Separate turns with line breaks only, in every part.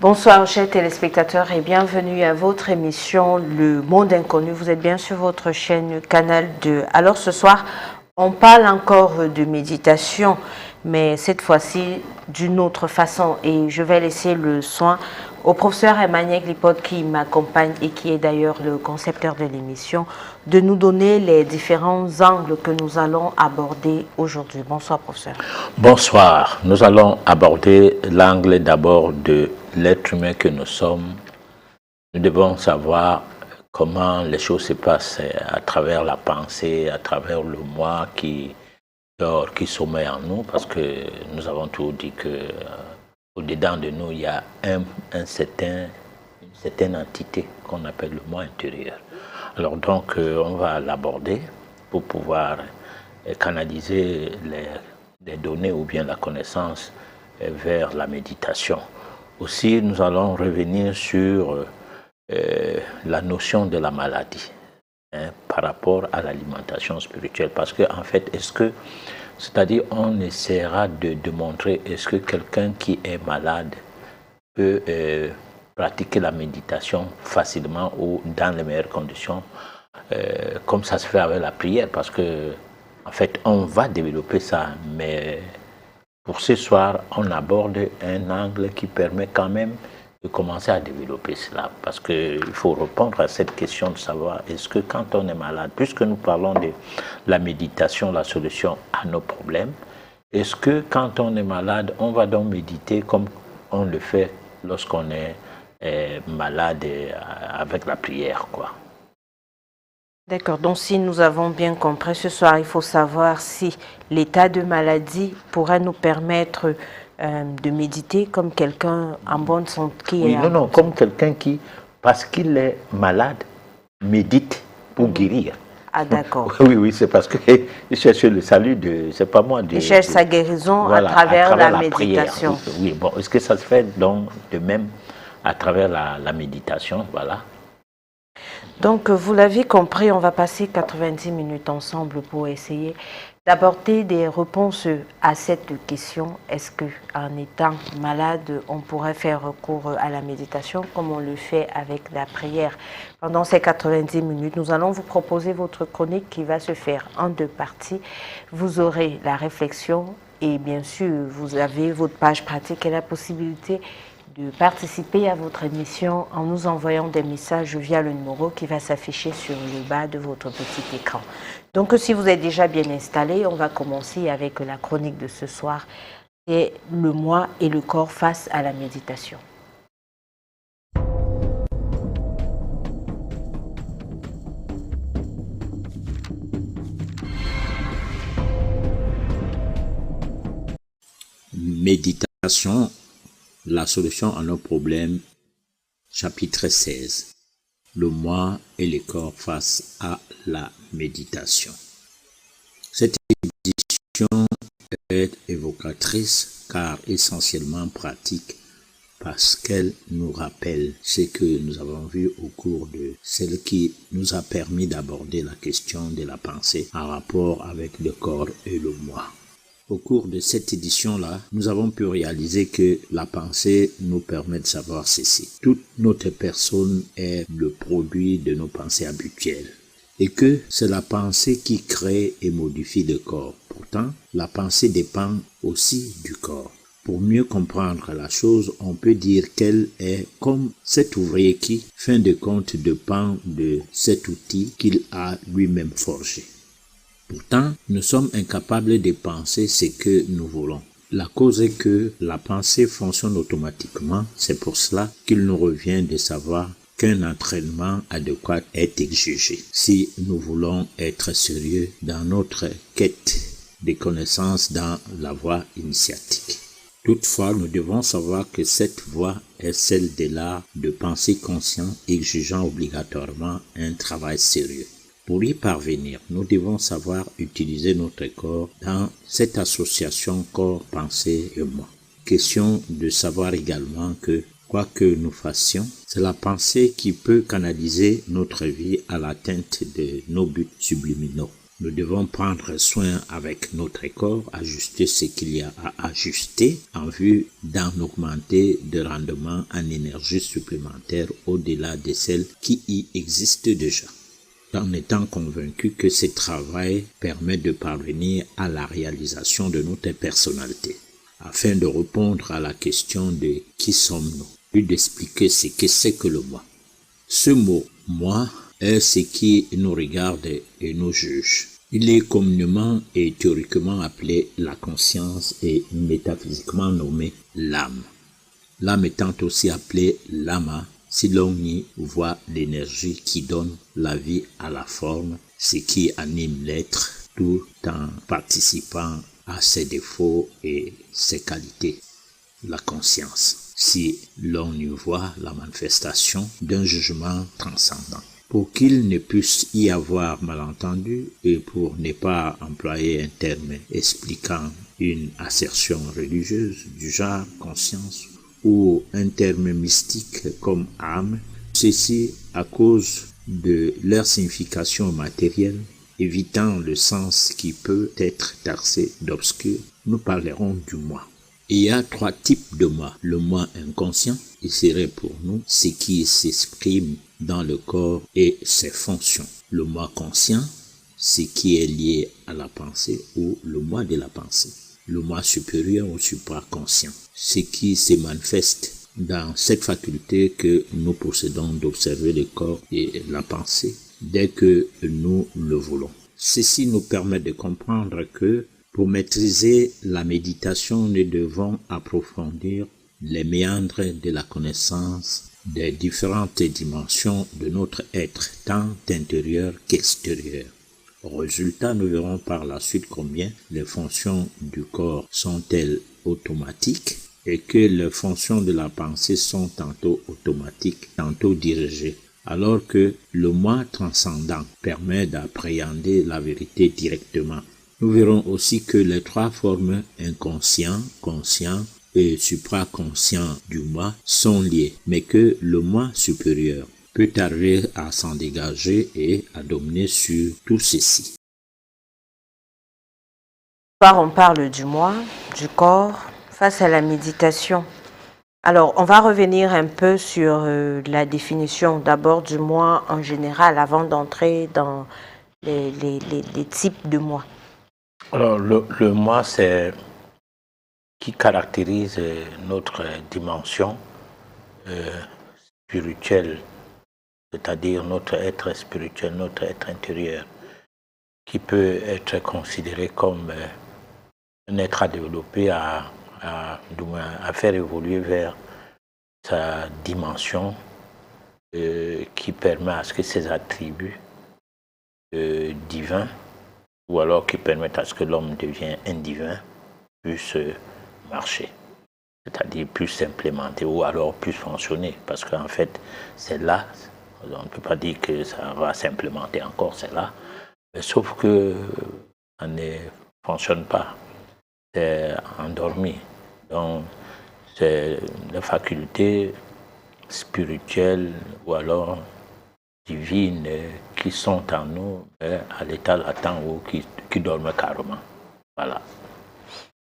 Bonsoir chers téléspectateurs et bienvenue à votre émission Le Monde Inconnu. Vous êtes bien sur votre chaîne Canal 2. Alors ce soir, on parle encore de méditation, mais cette fois-ci d'une autre façon. Et je vais laisser le soin au professeur Emmanuel Lipote qui m'accompagne et qui est d'ailleurs le concepteur de l'émission, de nous donner les différents angles que nous allons aborder aujourd'hui. Bonsoir professeur.
Bonsoir. Nous allons aborder l'angle d'abord de l'être humain que nous sommes. Nous devons savoir comment les choses se passent à travers la pensée, à travers le moi qui dort, qui sommeille en nous, parce que nous avons toujours dit que au-dedans de nous, il y a une certaine entité qu'on appelle le moi intérieur. Alors donc, on va l'aborder pour pouvoir canaliser les données ou bien la connaissance vers la méditation. Aussi, nous allons revenir sur la notion de la maladie par rapport à l'alimentation spirituelle. Parce qu'en fait, c'est-à-dire on essaiera de démontrer est-ce que quelqu'un qui est malade peut pratiquer la méditation facilement ou dans les meilleures conditions, comme ça se fait avec la prière. Parce que, en fait, on va développer ça, mais pour ce soir, on aborde un angle qui permet quand même de commencer à développer cela. Parce qu'il faut répondre à cette question de savoir, est-ce que quand on est malade, puisque nous parlons de la méditation, la solution à nos problèmes, est-ce que quand on est malade, on va donc méditer comme on le fait lorsqu'on est malade avec la prière, quoi.
D'accord, donc si nous avons bien compris ce soir, il faut savoir si l'état de maladie pourrait nous permettre de méditer comme quelqu'un en bonne santé.
Oui, non, comme quelqu'un qui, parce qu'il est malade, médite pour guérir.
Ah d'accord.
Oui, c'est parce qu'il cherche le salut c'est pas moi.
Il cherche sa guérison voilà, à travers la méditation.
Prière. Oui, bon, est-ce que ça se fait donc de même à travers la méditation, voilà.
Donc, vous l'avez compris, on va passer 90 minutes ensemble pour essayer d'aborder des réponses à cette question. Est-ce qu'en étant malade, on pourrait faire recours à la méditation comme on le fait avec la prière? Pendant ces 90 minutes, nous allons vous proposer votre chronique qui va se faire en 2 parties. Vous aurez la réflexion et bien sûr, vous avez votre page pratique et la possibilité de participer à votre émission en nous envoyant des messages via le numéro qui va s'afficher sur le bas de votre petit écran. Donc, si vous êtes déjà bien installé, on va commencer avec la chronique de ce soir, c'est le moi et le corps face à la méditation.
Méditation. La solution à nos problèmes, chapitre 16. Le moi et le corps face à la méditation. Cette édition est évocatrice car essentiellement pratique parce qu'elle nous rappelle ce que nous avons vu au cours de celle qui nous a permis d'aborder la question de la pensée en rapport avec le corps et le moi. Au cours de cette édition-là, nous avons pu réaliser que la pensée nous permet de savoir ceci. Toute notre personne est le produit de nos pensées habituelles et que c'est la pensée qui crée et modifie le corps. Pourtant, la pensée dépend aussi du corps. Pour mieux comprendre la chose, on peut dire qu'elle est comme cet ouvrier qui, fin de compte, dépend de cet outil qu'il a lui-même forgé. Pourtant, nous sommes incapables de penser ce que nous voulons. La cause est que la pensée fonctionne automatiquement. C'est pour cela qu'il nous revient de savoir qu'un entraînement adéquat est exigé. Si nous voulons être sérieux dans notre quête de connaissances dans la voie initiatique. Toutefois, nous devons savoir que cette voie est celle de l'art de penser conscient, exigeant obligatoirement un travail sérieux. Pour y parvenir, nous devons savoir utiliser notre corps dans cette association corps, pensée et moi. Question de savoir également que, quoi que nous fassions, c'est la pensée qui peut canaliser notre vie à l'atteinte de nos buts subliminaux. Nous devons prendre soin avec notre corps, ajuster ce qu'il y a à ajuster en vue d'en augmenter de rendement en énergie supplémentaire au-delà de celle qui y existe déjà, en étant convaincu que ce travail permet de parvenir à la réalisation de notre personnalité, afin de répondre à la question de qui sommes-nous, puis d'expliquer ce que c'est que le moi. Ce mot « moi » est ce qui nous regarde et nous juge. Il est communément et théoriquement appelé la conscience et métaphysiquement nommé l'âme. L'âme étant aussi appelée l'ama, si l'on y voit l'énergie qui donne la vie à la forme, ce qui anime l'être, tout en participant à ses défauts et ses qualités. La conscience, si l'on y voit la manifestation d'un jugement transcendant. Pour qu'il ne puisse y avoir malentendu et pour ne pas employer un terme expliquant une assertion religieuse du genre conscience ou un terme mystique comme âme, ceci à cause de leur signification matérielle, évitant le sens qui peut être taxé d'obscur, nous parlerons du moi. Il y a 3 types de moi. Le moi inconscient, il serait pour nous ce qui s'exprime dans le corps et ses fonctions. Le moi conscient, ce qui est lié à la pensée ou le moi de la pensée. Le moi supérieur ou supraconscient, ce qui se manifeste dans cette faculté que nous possédons d'observer le corps et la pensée dès que nous le voulons. Ceci nous permet de comprendre que pour maîtriser la méditation, nous devons approfondir les méandres de la connaissance des différentes dimensions de notre être, tant intérieur qu'extérieur. Au résultat, nous verrons par la suite combien les fonctions du corps sont-elles automatiques et que les fonctions de la pensée sont tantôt automatiques, tantôt dirigées, alors que le moi transcendant permet d'appréhender la vérité directement. Nous verrons aussi que les 3 formes inconscient, conscient et supraconscient du moi sont liées, mais que le moi supérieur peut arriver à s'en dégager et à dominer sur tout ceci.
On parle du moi, du corps, face à la méditation. Alors, on va revenir un peu sur la définition d'abord du moi en général avant d'entrer dans les types de moi.
Alors, le moi, c'est qui caractérise notre dimension spirituelle, c'est-à-dire notre être spirituel, notre être intérieur, qui peut être considéré comme un être à développer, à faire évoluer vers sa dimension qui permet à ce que ses attributs divins, ou alors qui permettent à ce que l'homme devienne un divin, puisse marcher, c'est-à-dire puisse s'implémenter ou alors puisse fonctionner, parce qu'en fait, c'est là, on ne peut pas dire que ça va s'implémenter encore, c'est là, mais sauf que ça ne fonctionne pas, c'est endormi. Donc, c'est les facultés spirituelles ou alors divines qui sont en nous à l'état latent ou qui dorment carrément. Voilà.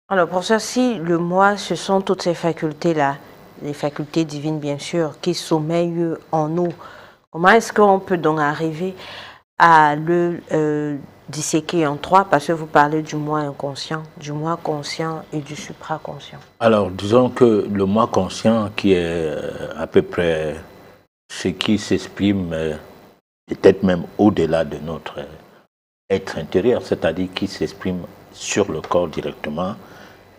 Alors pour ça, si le moi, ce sont toutes ces facultés-là, les facultés divines bien sûr, qui sommeillent en nous, comment est-ce qu'on peut donc arriver à le disséquer en 3, parce que vous parlez du moi inconscient, du moi conscient et du supraconscient?
Alors disons que le moi conscient qui est à peu près ce qui s'exprime peut-être même au-delà de notre être intérieur, c'est-à-dire qui s'exprime sur le corps directement,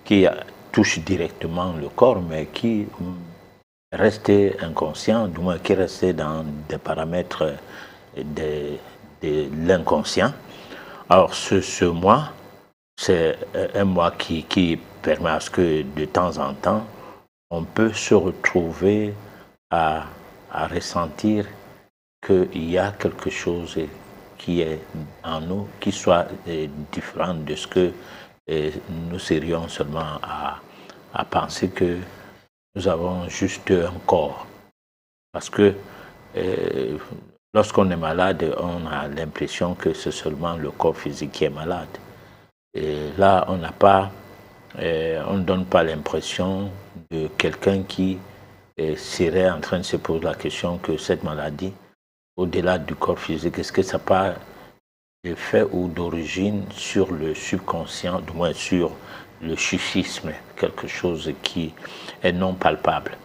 qui touche directement le corps, mais qui reste inconscient, du moins qui reste dans des paramètres de l'inconscient. Alors ce moi, c'est un moi qui permet à ce que de temps en temps, on peut se retrouver à ressentir qu'il y a quelque chose qui est en nous, qui soit différent de ce que nous serions seulement à penser que nous avons juste un corps. Parce que lorsqu'on est malade, on a l'impression que c'est seulement le corps physique qui est malade. Et là, on ne donne pas l'impression de quelqu'un qui serait en train de se poser la question que cette maladie, au-delà du corps physique, est-ce que ça n'a pas d'effet ou d'origine sur le subconscient, du moins sur le psychisme, quelque chose qui est non palpable,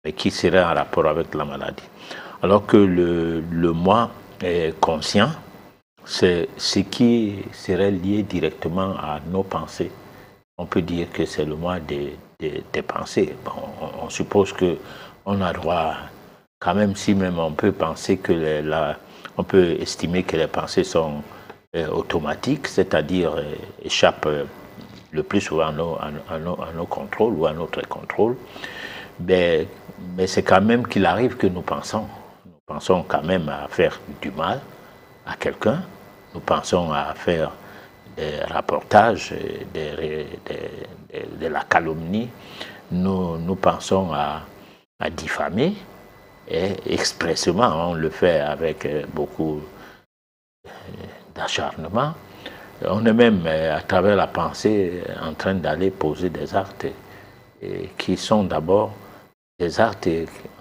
mais qui serait en rapport avec la maladie. Alors que le moi conscient, c'est ce qui serait lié directement à nos pensées. On peut dire que c'est le moi des pensées. Bon, on suppose qu'on a droit, quand même, si même on peut penser que on peut estimer que les pensées sont automatiques, c'est-à-dire échappent le plus souvent à nos contrôles ou à notre contrôle, mais c'est quand même qu'il arrive que nous pensons. Nous pensons quand même à faire du mal à quelqu'un. Nous pensons à faire des rapportages, de la calomnie. Nous pensons à diffamer. Et expressément, on le fait avec beaucoup d'acharnement. On est même, à travers la pensée, en train d'aller poser des actes qui sont d'abord des actes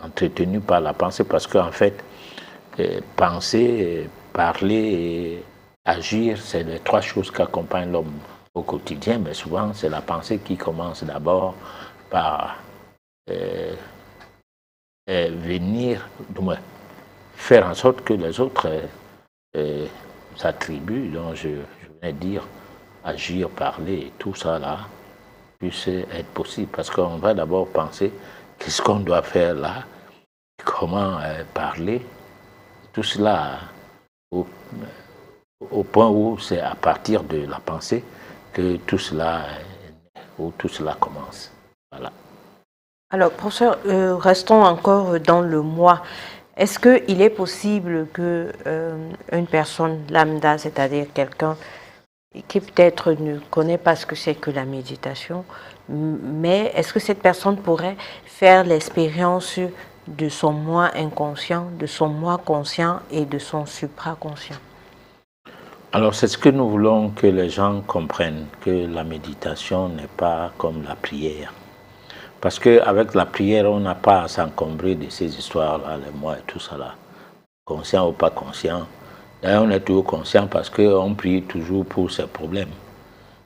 entretenus par la pensée, parce qu'en fait, penser, parler et agir, c'est les trois choses qui accompagnent l'homme au quotidien, mais souvent c'est la pensée qui commence d'abord par venir, du moins, faire en sorte que les autres attributs, dont je venais de dire, agir, parler, tout ça là, puisse être possible. Parce qu'on va d'abord penser qu'est-ce qu'on doit faire là, comment parler, tout cela au point où c'est à partir de la pensée que tout cela commence. Voilà.
Alors, professeur, restons encore dans le moi. Est-ce qu'il est possible que une personne lambda, c'est-à-dire quelqu'un qui peut-être ne connaît pas ce que c'est que la méditation, mais est-ce que cette personne pourrait faire l'expérience de son moi inconscient, de son moi conscient et de son supraconscient?
Alors, c'est ce que nous voulons que les gens comprennent, que la méditation n'est pas comme la prière. Parce qu'avec la prière, on n'a pas à s'encombrer de ces histoires-là, les moi et tout ça là. Conscient ou pas conscient. D'ailleurs, on est toujours conscient parce qu'on prie toujours pour ses problèmes.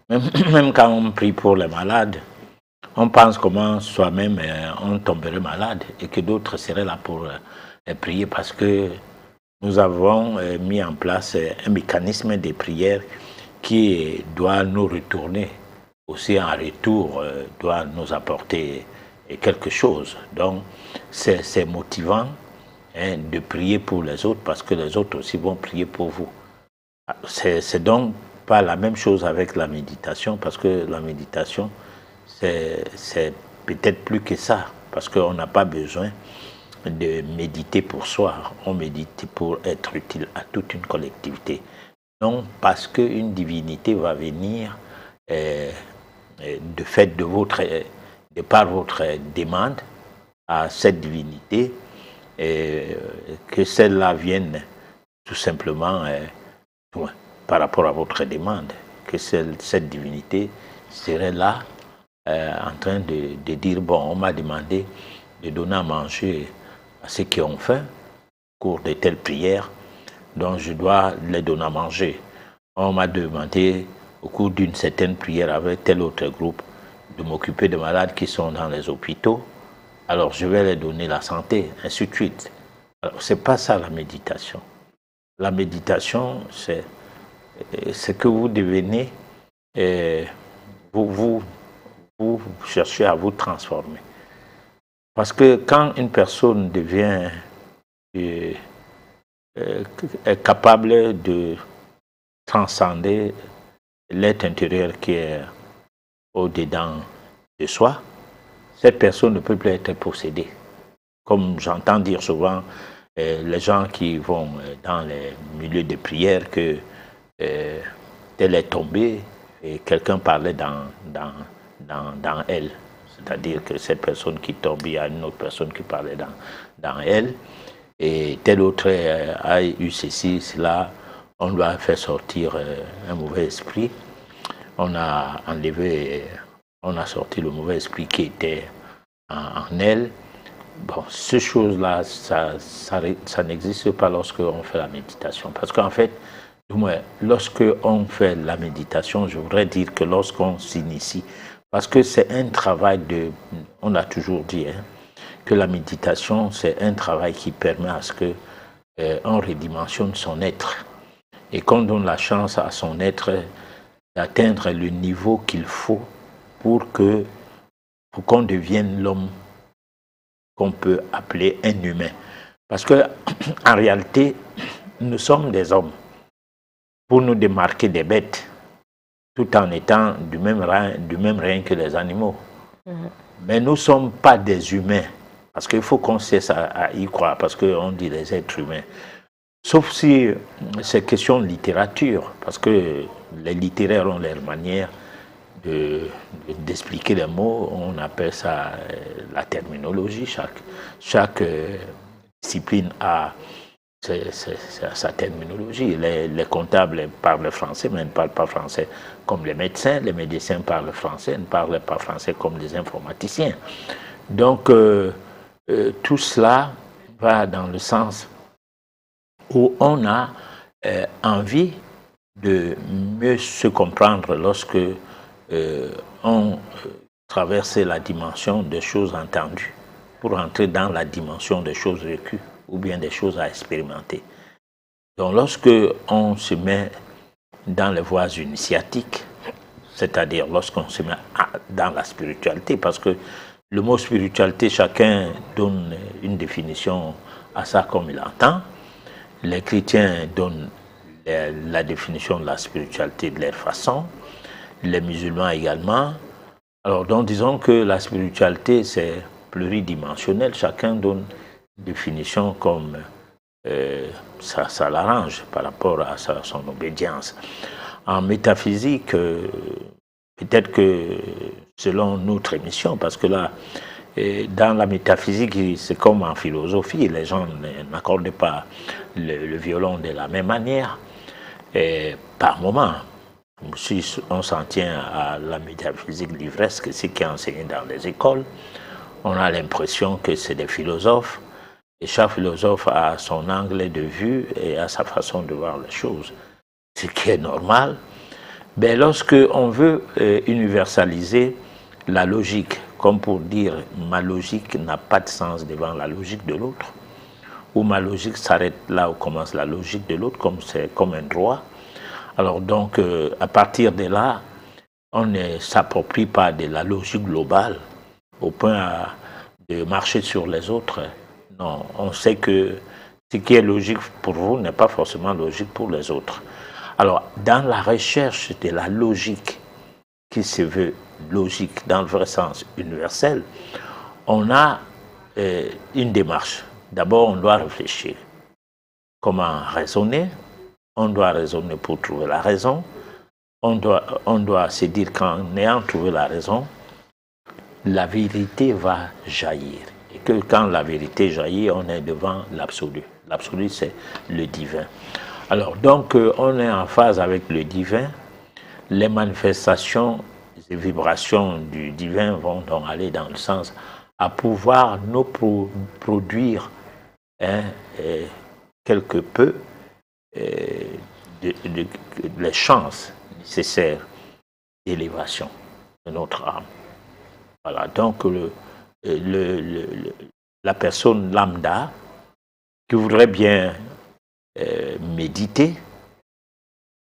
Même quand on prie pour les malades, on pense comment soi-même on tomberait malade et que d'autres seraient là pour prier parce que nous avons mis en place un mécanisme de prière qui doit nous retourner. Aussi en retour, doit nous apporter quelque chose. Donc, c'est motivant de prier pour les autres parce que les autres aussi vont prier pour vous. C'est donc pas la même chose avec la méditation parce que la méditation, c'est peut-être plus que ça parce qu'on n'a pas besoin de méditer pour soi, on médite pour être utile à toute une collectivité. Non parce qu'une divinité va venir de fait de par votre demande à cette divinité, que celle-là vienne tout simplement par rapport à votre demande, que cette divinité serait là en train de dire, bon, on m'a demandé de donner à manger à ceux qui ont faim au cours de telles prières, donc je dois les donner à manger. On m'a demandé au cours d'une certaine prière avec tel autre groupe de m'occuper des malades qui sont dans les hôpitaux, alors je vais les donner la santé, ainsi de suite. Alors c'est pas ça la méditation. La méditation, c'est que vous devenez, vous cherchez à vous transformer. Parce que quand une personne devient est capable de transcender l'être intérieur qui est au-dedans de soi, cette personne ne peut plus être possédée. Comme j'entends dire souvent, les gens qui vont dans les milieux de prière que tel est tombé et quelqu'un parlait dans elle. C'est-à-dire que cette personne qui tombe, il y a une autre personne qui parlait dans elle. et tel autre a eu ceci, cela, on doit faire sortir un mauvais esprit. On a enlevé, on a sorti le mauvais esprit qui était en elle. Bon, ces choses-là, ça n'existe pas lorsque on fait la méditation. Parce qu'en fait, du moins, lorsque on fait la méditation, je voudrais dire que lorsqu'on s'initie, parce que c'est un travail on a toujours dit, que la méditation, c'est un travail qui permet à ce que on redimensionne son être et qu'on donne la chance à son être d'atteindre le niveau qu'il faut pour qu'on devienne l'homme qu'on peut appeler un humain. Parce que en réalité, nous sommes des hommes pour nous démarquer des bêtes, tout en étant du même règne que les animaux. Mais nous ne sommes pas des humains, parce qu'il faut qu'on cesse à y croire, parce qu'on dit les êtres humains. Sauf si c'est question de littérature, parce que les littéraires ont leur manière d'expliquer les mots, on appelle ça la terminologie. Chaque discipline a sa terminologie. Les comptables parlent français, mais ne parlent pas français comme les médecins. Les médecins parlent français, ne parlent pas français comme les informaticiens. Donc, tout cela va dans le sens où on a envie de mieux se comprendre lorsque on traverse la dimension des choses entendues pour entrer dans la dimension des choses vécues ou bien des choses à expérimenter. Donc lorsque on se met dans les voies initiatiques, c'est-à-dire lorsqu'on se met dans la spiritualité, parce que le mot spiritualité, chacun donne une définition à ça comme il entend. Les chrétiens donnent la définition de la spiritualité de leur façon, les musulmans également. Alors, donc, disons que la spiritualité, c'est pluridimensionnel. Chacun donne une définition comme ça l'arrange par rapport à son obédience. En métaphysique, peut-être que selon notre émission, parce que là, dans la métaphysique, c'est comme en philosophie, les gens n'accordent pas le violon de la même manière. Et par moment, si on s'en tient à la métaphysique livresque, ce qui est enseigné dans les écoles, on a l'impression que c'est des philosophes, et chaque philosophe a son angle de vue et a sa façon de voir les choses, ce qui est normal. Mais lorsque on veut universaliser la logique, comme pour dire ma logique n'a pas de sens devant la logique de l'autre, ou ma logique s'arrête là où commence la logique de l'autre, comme c'est comme un droit. Alors donc, à partir de là, on ne s'approprie pas de la logique globale au point de marcher sur les autres. Non, on sait que ce qui est logique pour vous n'est pas forcément logique pour les autres. Alors, dans la recherche de la logique, qui se veut logique dans le vrai sens universel, on a une démarche. D'abord, on doit réfléchir. Comment raisonner? On doit raisonner pour trouver la raison. On doit se dire qu'en ayant trouvé la raison, la vérité va jaillir. Et que quand la vérité jaillit, on est devant l'absolu. L'absolu, c'est le divin. Alors, donc, on est en phase avec le divin. Les manifestations et vibrations du divin vont donc aller dans le sens à pouvoir nous produire quelque peu les chances nécessaires d'élévation de notre âme. Voilà, donc la personne lambda qui voudrait bien méditer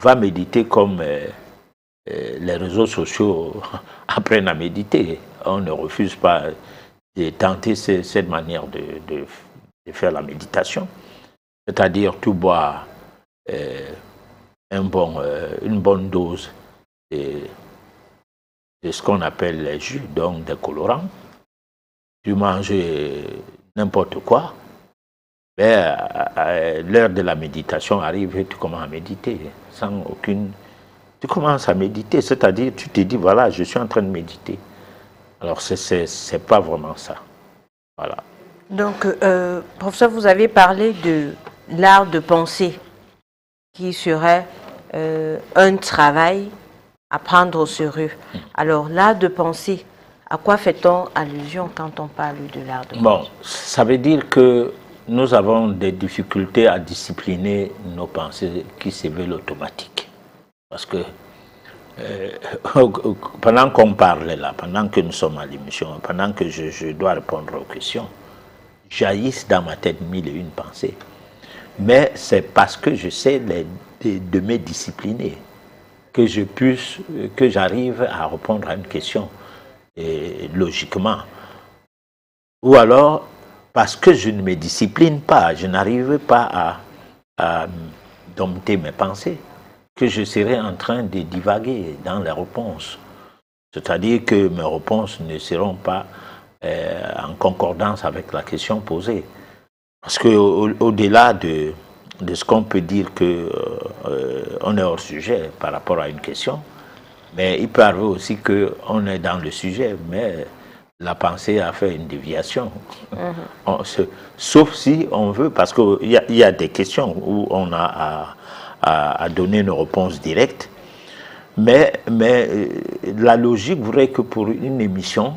va méditer comme les réseaux sociaux apprennent à méditer. On ne refuse pas de tenter cette manière de faire la méditation, c'est-à-dire tout boire une bonne dose de ce qu'on appelle les jus, donc des colorants, tu manges n'importe quoi, mais l'heure de la méditation arrive et tu commences à méditer sans aucune... Tu commences à méditer, c'est-à-dire tu te dis, voilà, je suis en train de méditer. Alors, c'est pas vraiment ça. Voilà.
Donc, professeur, vous avez parlé de l'art de penser, qui serait un travail à prendre au sérieux. Alors, l'art de penser, à quoi fait-on allusion quand on parle de l'art de penser?
Bon, ça veut dire que nous avons des difficultés à discipliner nos pensées qui se veulent automatiques. Parce que pendant qu'on parle là, pendant que nous sommes à l'émission, pendant que je dois répondre aux questions, jaillissent dans ma tête mille et une pensées. Mais c'est parce que je sais de me discipliner que j'arrive à répondre à une question logiquement. Ou alors, parce que je ne me discipline pas, je n'arrive pas à dompter mes pensées, que je serai en train de divaguer dans les réponses. C'est-à-dire que mes réponses ne seront pas en concordance avec la question posée. Parce qu'au-delà de ce qu'on peut dire qu'on est hors sujet par rapport à une question, mais il peut arriver aussi qu'on est dans le sujet, mais la pensée a fait une déviation. Sauf si on veut, parce qu'il y a des questions où on a à donner une réponse directe, mais la logique voudrait que pour une émission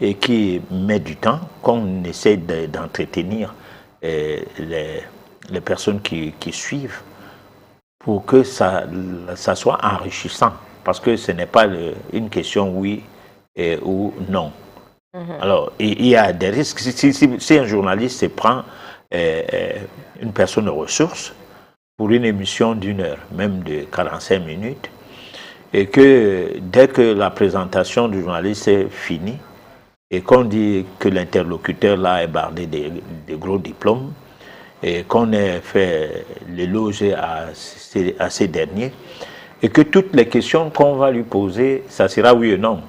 et qui met du temps, qu'on essaie d'entretenir les personnes qui suivent pour que ça soit enrichissant. Parce que ce n'est pas une question oui ou non. Alors, il y a des risques. Si un journaliste se prend une personne de ressources pour une émission d'1 heure, même de 45 minutes, et que dès que la présentation du journaliste est finie, et qu'on dit que l'interlocuteur là est bardé de gros diplômes, et qu'on ait fait l'éloge à ces derniers, et que toutes les questions qu'on va lui poser, ça sera oui ou non.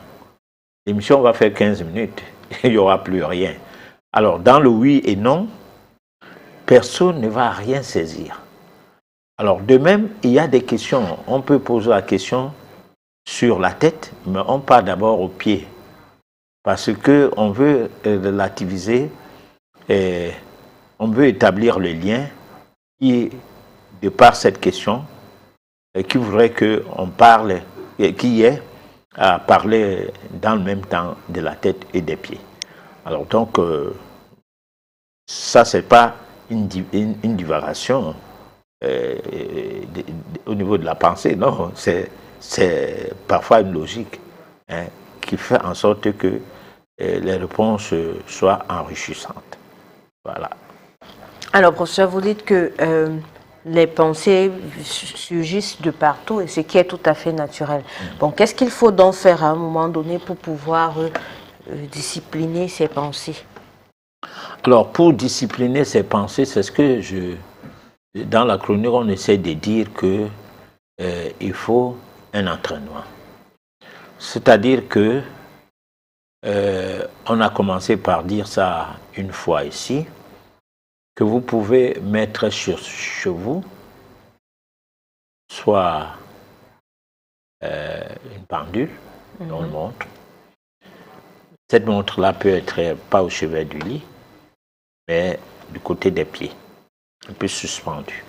L'émission va faire 15 minutes, il n'y aura plus rien. Alors, dans le oui et non, personne ne va rien saisir. Alors, de même, il y a des questions. On peut poser la question sur la tête, mais on part d'abord au pied. Parce qu'on veut relativiser et on veut établir le lien qui, de par cette question, qui voudrait qu'on parle, qui est à parler dans le même temps de la tête et des pieds. Alors donc, ça, c'est pas une divagation au niveau de la pensée, non, c'est parfois une logique qui fait en sorte que les réponses soient enrichissantes. Voilà.
Alors, professeur, vous dites que les pensées surgissent de partout, et ce qui est tout à fait naturel. Bon, qu'est-ce qu'il faut donc faire à un moment donné pour pouvoir discipliner ces pensées?
Alors, pour discipliner ces pensées, c'est ce que dans la chronique, on essaie de dire qu'il faut un entraînement. C'est-à-dire que on a commencé par dire ça une fois ici, que vous pouvez mettre chez vous soit une pendule, une montre. Cette montre-là peut être pas au chevet du lit, mais du côté des pieds, un peu suspendue.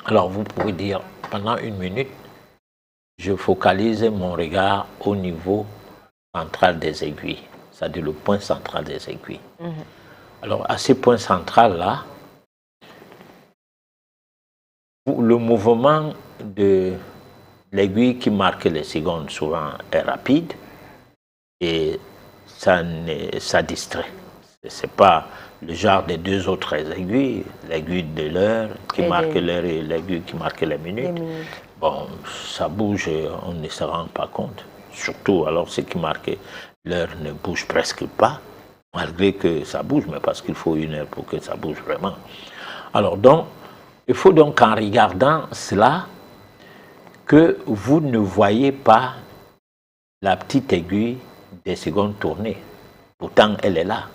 Alors vous pouvez dire, pendant 1 minute, je focalise mon regard au niveau central des aiguilles, c'est-à-dire le point central des aiguilles. Alors, à ce point central-là, le mouvement de l'aiguille qui marque les secondes souvent est rapide et ça distrait. Ce n'est pas le genre des 2 autres aiguilles, l'aiguille de l'heure qui marque l'heure et l'aiguille qui marque les minutes. Bon, ça bouge, on ne se rend pas compte. Surtout, alors, ce qui marque l'heure ne bouge presque pas. Malgré que ça bouge, mais parce qu'il faut 1 heure pour que ça bouge vraiment. Alors donc, il faut donc en regardant cela, que vous ne voyez pas la petite aiguille des secondes tournées. Pourtant, elle est là.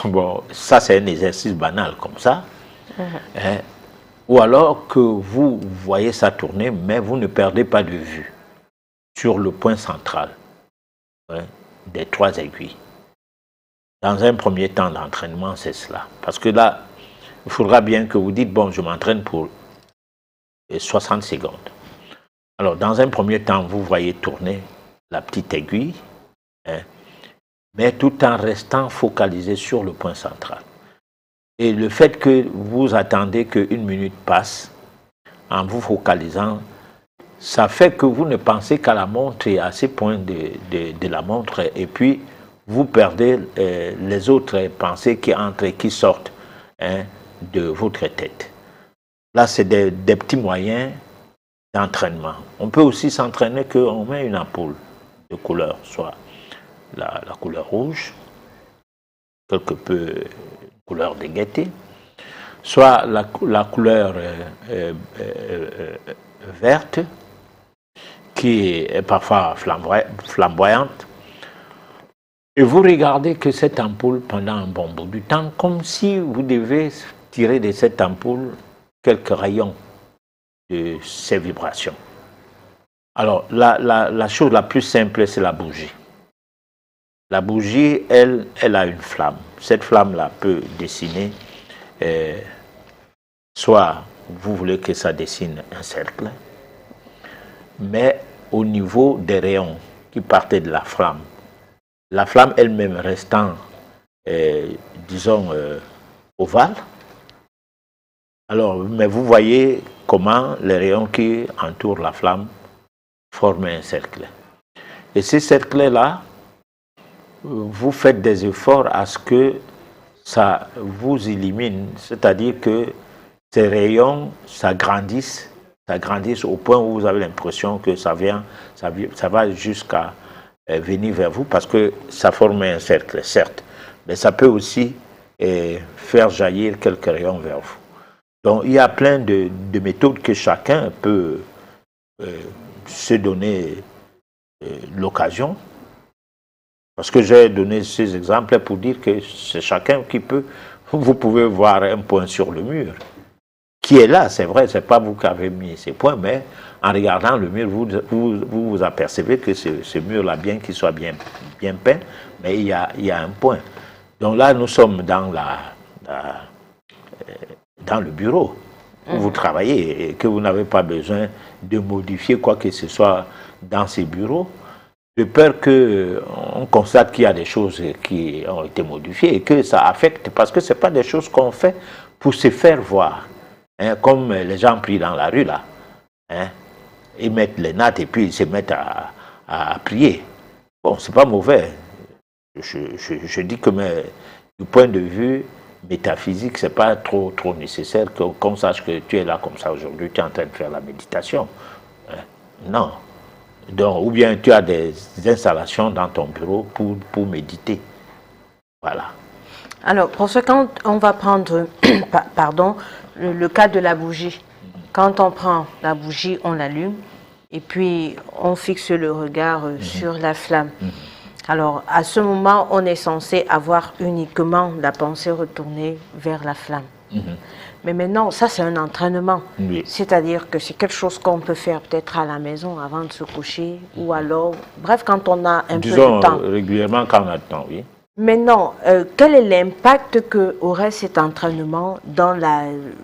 Bon, ça c'est un exercice banal comme ça. Hein? Ou alors que vous voyez ça tourner, mais vous ne perdez pas de vue sur le point central des 3 aiguilles. Dans un premier temps d'entraînement, c'est cela. Parce que là, il faudra bien que vous dites, bon, je m'entraîne pour 60 secondes. Alors, dans un premier temps, vous voyez tourner la petite aiguille, hein, mais tout en restant focalisé sur le point central. Et le fait que vous attendez qu'une minute passe, en vous focalisant, ça fait que vous ne pensez qu'à la montre et à ces points de la montre, et puis vous perdez les autres pensées qui entrent et qui sortent, hein, de votre tête. Là, c'est des petits moyens d'entraînement. On peut aussi s'entraîner qu'on met une ampoule de couleur, soit la couleur rouge, quelque peu couleur de gaieté, soit la couleur verte, qui est parfois flamboyante, et vous regardez que cette ampoule pendant un bon bout du temps, comme si vous devez tirer de cette ampoule quelques rayons de ces vibrations. Alors, la chose la plus simple, c'est la bougie. La bougie, elle a une flamme. Cette flamme-là peut dessiner, soit vous voulez que ça dessine un cercle, mais au niveau des rayons qui partaient de la flamme elle-même restant, disons, ovale. Alors, mais vous voyez comment les rayons qui entourent la flamme forment un cercle. Et ces cercles-là, vous faites des efforts à ce que ça vous illumine, c'est-à-dire que ces rayons s'agrandissent au point où vous avez l'impression que ça va jusqu'à venir vers vous, parce que ça forme un cercle, certes, mais ça peut aussi faire jaillir quelques rayons vers vous. Donc il y a plein de méthodes que chacun peut se donner l'occasion. Parce que j'ai donné ces exemples pour dire que c'est chacun qui peut. Vous pouvez voir un point sur le mur qui est là, c'est vrai, c'est pas vous qui avez mis ces points, mais en regardant le mur, vous apercevez que ce mur-là, bien qu'il soit bien peint, mais il y a un point. Donc là, nous sommes dans dans le bureau où vous travaillez et que vous n'avez pas besoin de modifier quoi que ce soit dans ces bureaux, de peur qu'on constate qu'il y a des choses qui ont été modifiées et que ça affecte, parce que ce n'est pas des choses qu'on fait pour se faire voir, hein, comme les gens prient dans la rue là. Hein, ils mettent les nattes et puis ils se mettent à prier. Bon, c'est pas mauvais. Je dis que du point de vue métaphysique, c'est pas trop nécessaire qu'on sache que tu es là comme ça aujourd'hui, tu es en train de faire la méditation. Hein, non. Donc, ou bien tu as des installations dans ton bureau pour méditer. Voilà.
Alors, pour ce quand on va prendre, pardon, le cas de la bougie. Quand on prend la bougie, on l'allume et puis on fixe le regard sur la flamme. Alors, à ce moment, on est censé avoir uniquement la pensée retournée vers la flamme. Mais maintenant, ça c'est un entraînement. Oui. C'est-à-dire que c'est quelque chose qu'on peut faire peut-être à la maison avant de se coucher ou alors, bref, quand on a un peu de temps.
Régulièrement quand on a le temps, oui.
Maintenant, quel est l'impact qu'aurait cet entraînement dans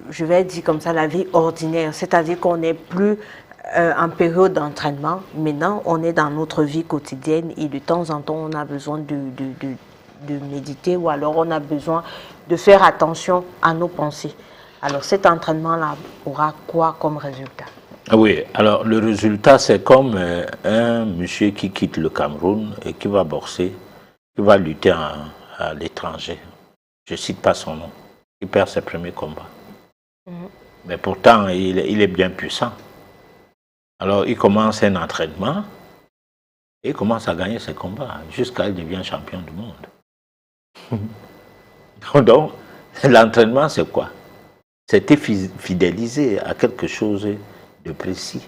je vais dire comme ça, la vie ordinaire? C'est-à-dire qu'on n'est plus en période d'entraînement. Maintenant, on est dans notre vie quotidienne et de temps en temps, on a besoin de méditer ou alors on a besoin de faire attention à nos pensées. Alors cet entraînement-là aura quoi comme résultat?
Oui, alors le résultat, c'est comme un monsieur qui quitte le Cameroun et qui va boxer, qui va lutter à l'étranger. Je ne cite pas son nom. Il perd ses premiers combats. Mais pourtant, il est bien puissant. Alors il commence un entraînement et il commence à gagner ses combats jusqu'à il devient champion du monde. Donc, l'entraînement, c'est quoi? C'était fidélisé à quelque chose de précis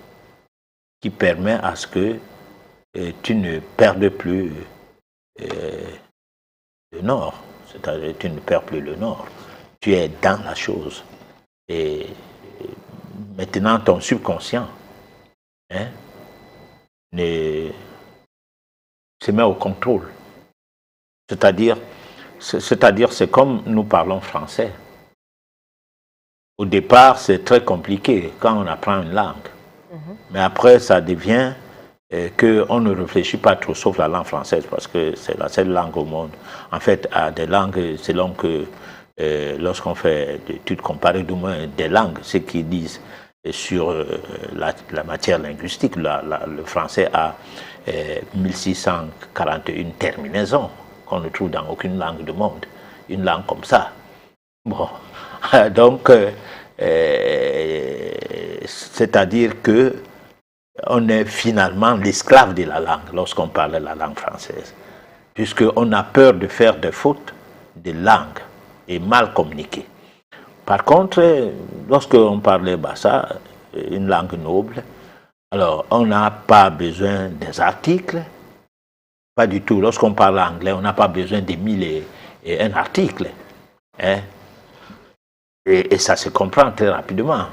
qui permet à ce que tu ne perdes plus le nord. C'est-à-dire que tu ne perds plus le nord. Tu es dans la chose. Et maintenant, ton subconscient se met au contrôle. C'est-à-dire, C'est-à-dire, c'est comme nous parlons français. Au départ, c'est très compliqué quand on apprend une langue. Mais après, ça devient qu'on ne réfléchit pas trop, sauf la langue française, parce que c'est la seule langue au monde. En fait, à des langues, selon que lorsqu'on fait des études comparées, du moins des langues, ce qu'ils disent sur la matière linguistique, le français a 1641 terminaisons qu'on ne trouve dans aucune langue du monde. Une langue comme ça. Bon, donc, c'est-à-dire que on est finalement l'esclave de la langue lorsqu'on parle de la langue française, puisqu'on a peur de faire des fautes de langue et mal communiquer. Par contre, lorsqu'on parlait Bassa, une langue noble, alors on n'a pas besoin des articles, pas du tout. Lorsqu'on parle anglais, on n'a pas besoin des 1001 articles. Hein? Et ça se comprend très rapidement.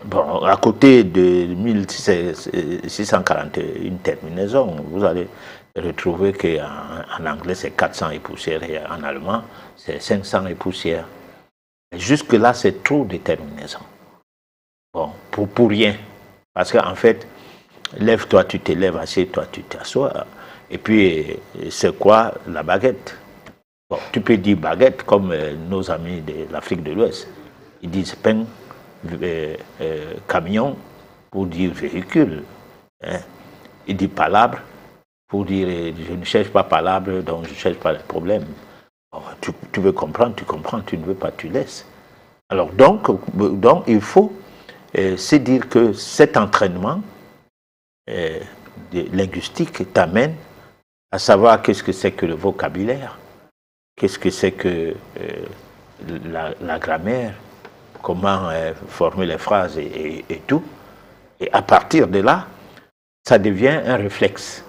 Bon, à côté de 1641 terminaisons, vous allez retrouver qu'en anglais c'est 400 et poussière et en allemand c'est 500 et poussière. Jusque-là, c'est trop de terminaisons. Bon, pour rien. Parce qu'en fait, lève-toi, tu te lèves, assieds-toi, tu t'assois. Et puis, c'est quoi la baguette? Bon, tu peux dire baguette comme nos amis de l'Afrique de l'Ouest. Ils disent pain, camion pour dire véhicule. Hein. Ils disent palabre pour dire je ne cherche pas palabre, donc je ne cherche pas de problème. Bon, tu veux comprendre, tu comprends, tu ne veux pas, tu laisses. Alors donc il faut se dire que cet entraînement linguistique t'amène à savoir qu'est-ce que c'est que le vocabulaire, qu'est-ce que c'est que la grammaire, comment former les phrases et tout. Et à partir de là, ça devient un réflexe.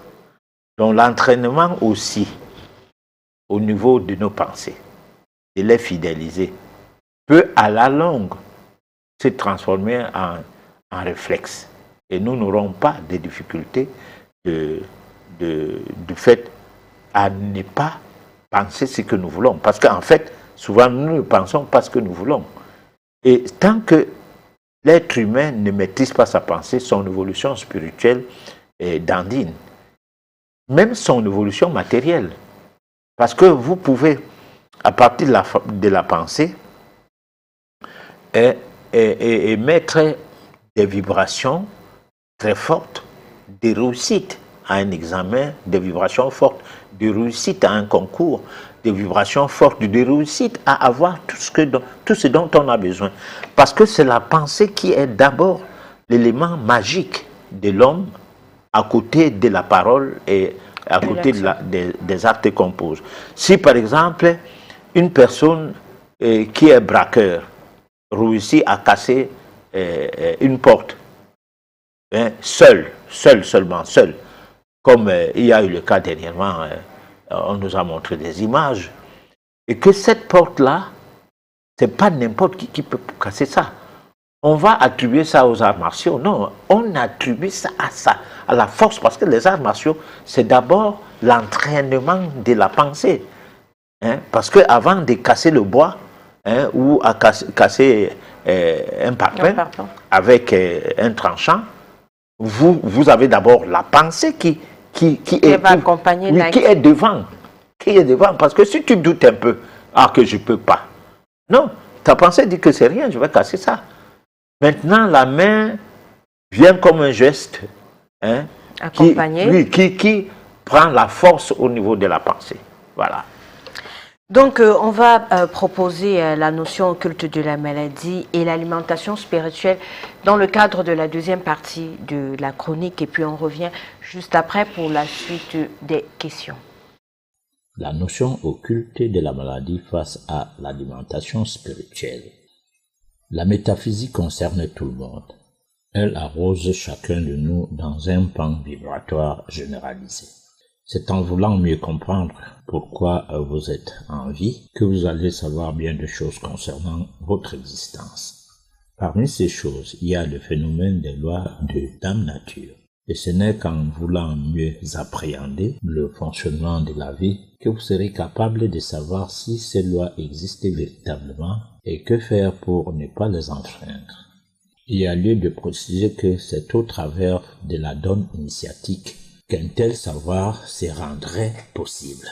Donc l'entraînement aussi, au niveau de nos pensées, de les fidéliser, peut à la longue se transformer en réflexe. Et nous n'aurons pas de difficultés du fait à ne pas penser ce que nous voulons. Parce qu'en fait, souvent, nous ne pensons pas ce que nous voulons. Et tant que l'être humain ne maîtrise pas sa pensée, son évolution spirituelle est dandine. Même son évolution matérielle. Parce que vous pouvez, à partir de la pensée, émettre des vibrations très fortes, des réussites à un examen, des vibrations fortes, des réussites à un concours, des vibrations fortes, des réussites à avoir tout ce dont on a besoin. Parce que c'est la pensée qui est d'abord l'élément magique de l'homme à côté de la parole et à côté des actes qu'on pose. Si par exemple, une personne qui est braqueur réussit à casser une porte, hein, seulement seul, comme il y a eu le cas dernièrement, on nous a montré des images, et que cette porte-là, c'est pas n'importe qui peut casser ça. On va attribuer ça aux arts martiaux. Non, on attribue ça, à la force, parce que les arts martiaux, c'est d'abord l'entraînement de la pensée. Hein, parce qu'avant de casser le bois, hein, ou à casser un parpaing avec un tranchant, vous avez d'abord la pensée qui est devant. Qui est devant. Parce que si tu doutes un peu, que je ne peux pas. Non, ta pensée dit que c'est rien, je vais casser ça. Maintenant, la main vient comme un geste, hein, qui prend la force au niveau de la pensée. Voilà.
Donc, on va proposer la notion occulte de la maladie et l'alimentation spirituelle dans le cadre de la deuxième partie de la chronique. Et puis, on revient juste après pour la suite des questions.
La notion occulte de la maladie face à l'alimentation spirituelle. La métaphysique concerne tout le monde. Elle arrose chacun de nous dans un pan vibratoire généralisé. C'est en voulant mieux comprendre pourquoi vous êtes en vie que vous allez savoir bien de choses concernant votre existence. Parmi ces choses, il y a le phénomène des lois de Dame Nature. Et ce n'est qu'en voulant mieux appréhender le fonctionnement de la vie que vous serez capable de savoir si ces lois existent véritablement et que faire pour ne pas les enfreindre. Il y a lieu de préciser que c'est au travers de la donne initiatique qu'un tel savoir se rendrait possible.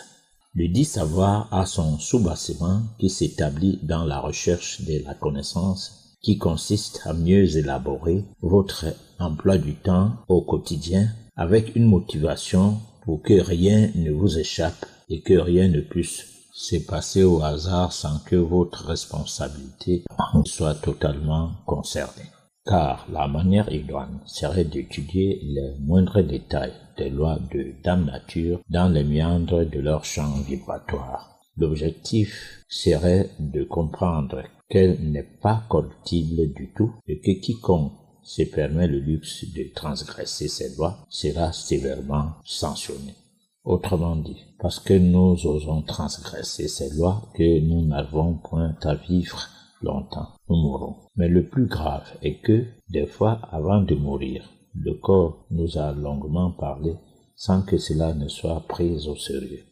Le dit savoir a son soubassement qui s'établit dans la recherche de la connaissance qui consiste à mieux élaborer votre emploi du temps au quotidien avec une motivation pour que rien ne vous échappe et que rien ne puisse se passer au hasard sans que votre responsabilité soit totalement concernée. Car la manière idoine serait d'étudier les moindres détails des lois de Dame Nature dans les méandres de leur champ vibratoire. L'objectif serait de comprendre qu'elle n'est pas corruptible du tout et que quiconque se permet le luxe de transgresser ces lois sera sévèrement sanctionné. Autrement dit, parce que nous osons transgresser ces lois que nous n'avons point à vivre longtemps, nous mourrons. Mais le plus grave est que, des fois, avant de mourir, le corps nous a longuement parlé sans que cela ne soit pris au sérieux.